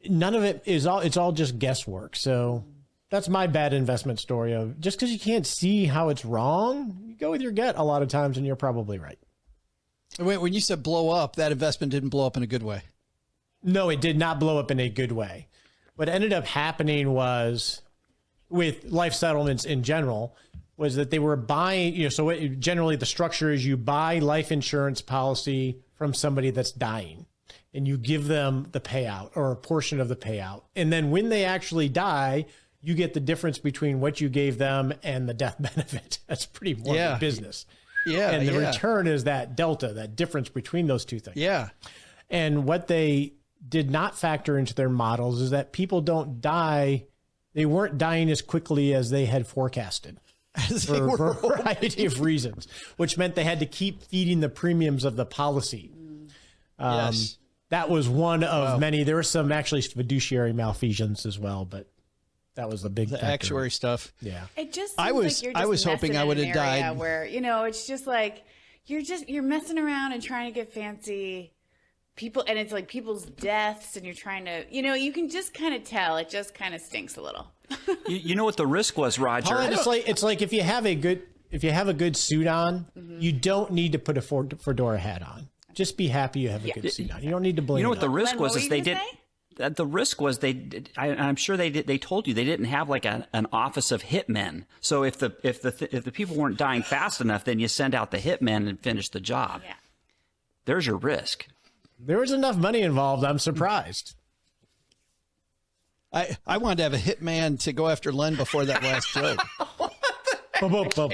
Speaker 5: none of it is all. It's all just guesswork. So that's my bad investment story. Of just because you can't see how it's wrong, you go with your gut a lot of times, and you're probably right.
Speaker 2: Wait, when you said blow up, that investment didn't blow up in a good way.
Speaker 5: No, it did not blow up in a good way. What ended up happening was, with life settlements in general, was that they were buying, so generally the structure is you buy life insurance policy from somebody that's dying and you give them the payout or a portion of the payout. And then when they actually die, you get the difference between what you gave them and the death benefit. That's pretty more business.
Speaker 2: Yeah.
Speaker 5: And the return is that delta, that difference between those two things.
Speaker 2: Yeah.
Speaker 5: And what they did not factor into their models is that people don't die. They weren't dying as quickly as they had forecasted for a variety of reasons, which meant they had to keep feeding the premiums of the policy.
Speaker 2: Yes.
Speaker 5: That was one of many. There were some actually fiduciary malfeasance as well, but that was the big
Speaker 2: actuary stuff.
Speaker 5: Yeah.
Speaker 4: It just
Speaker 2: I
Speaker 4: seems
Speaker 2: was
Speaker 4: like you're just
Speaker 2: hoping
Speaker 4: messing
Speaker 2: I
Speaker 4: in
Speaker 2: would
Speaker 4: an
Speaker 2: have
Speaker 4: area
Speaker 2: died.
Speaker 4: where, it's just like you're messing around and trying to get fancy people, and it's like people's deaths, and you're trying to, you can just kind of tell. It just kind of stinks a little.
Speaker 3: You know what the risk was, Roger?
Speaker 5: It's like if you have a good suit on, you don't need to put a fedora hat on. Just be happy you have a good suit on. You don't need to blame.
Speaker 3: You know what the risk
Speaker 4: Len,
Speaker 3: was?
Speaker 4: what
Speaker 3: Is
Speaker 4: were
Speaker 3: they
Speaker 4: you
Speaker 3: did.
Speaker 4: gonna say?
Speaker 3: The risk was I'm sure they did. They told you they didn't have like an office of hitmen. So if the people weren't dying fast enough, then you send out the hitmen and finish the job.
Speaker 4: Yeah.
Speaker 3: There's your risk.
Speaker 5: There was enough money involved. I'm surprised.
Speaker 2: I wanted to have a hitman to go after Len before that last joke.
Speaker 5: Boom, boom, boom.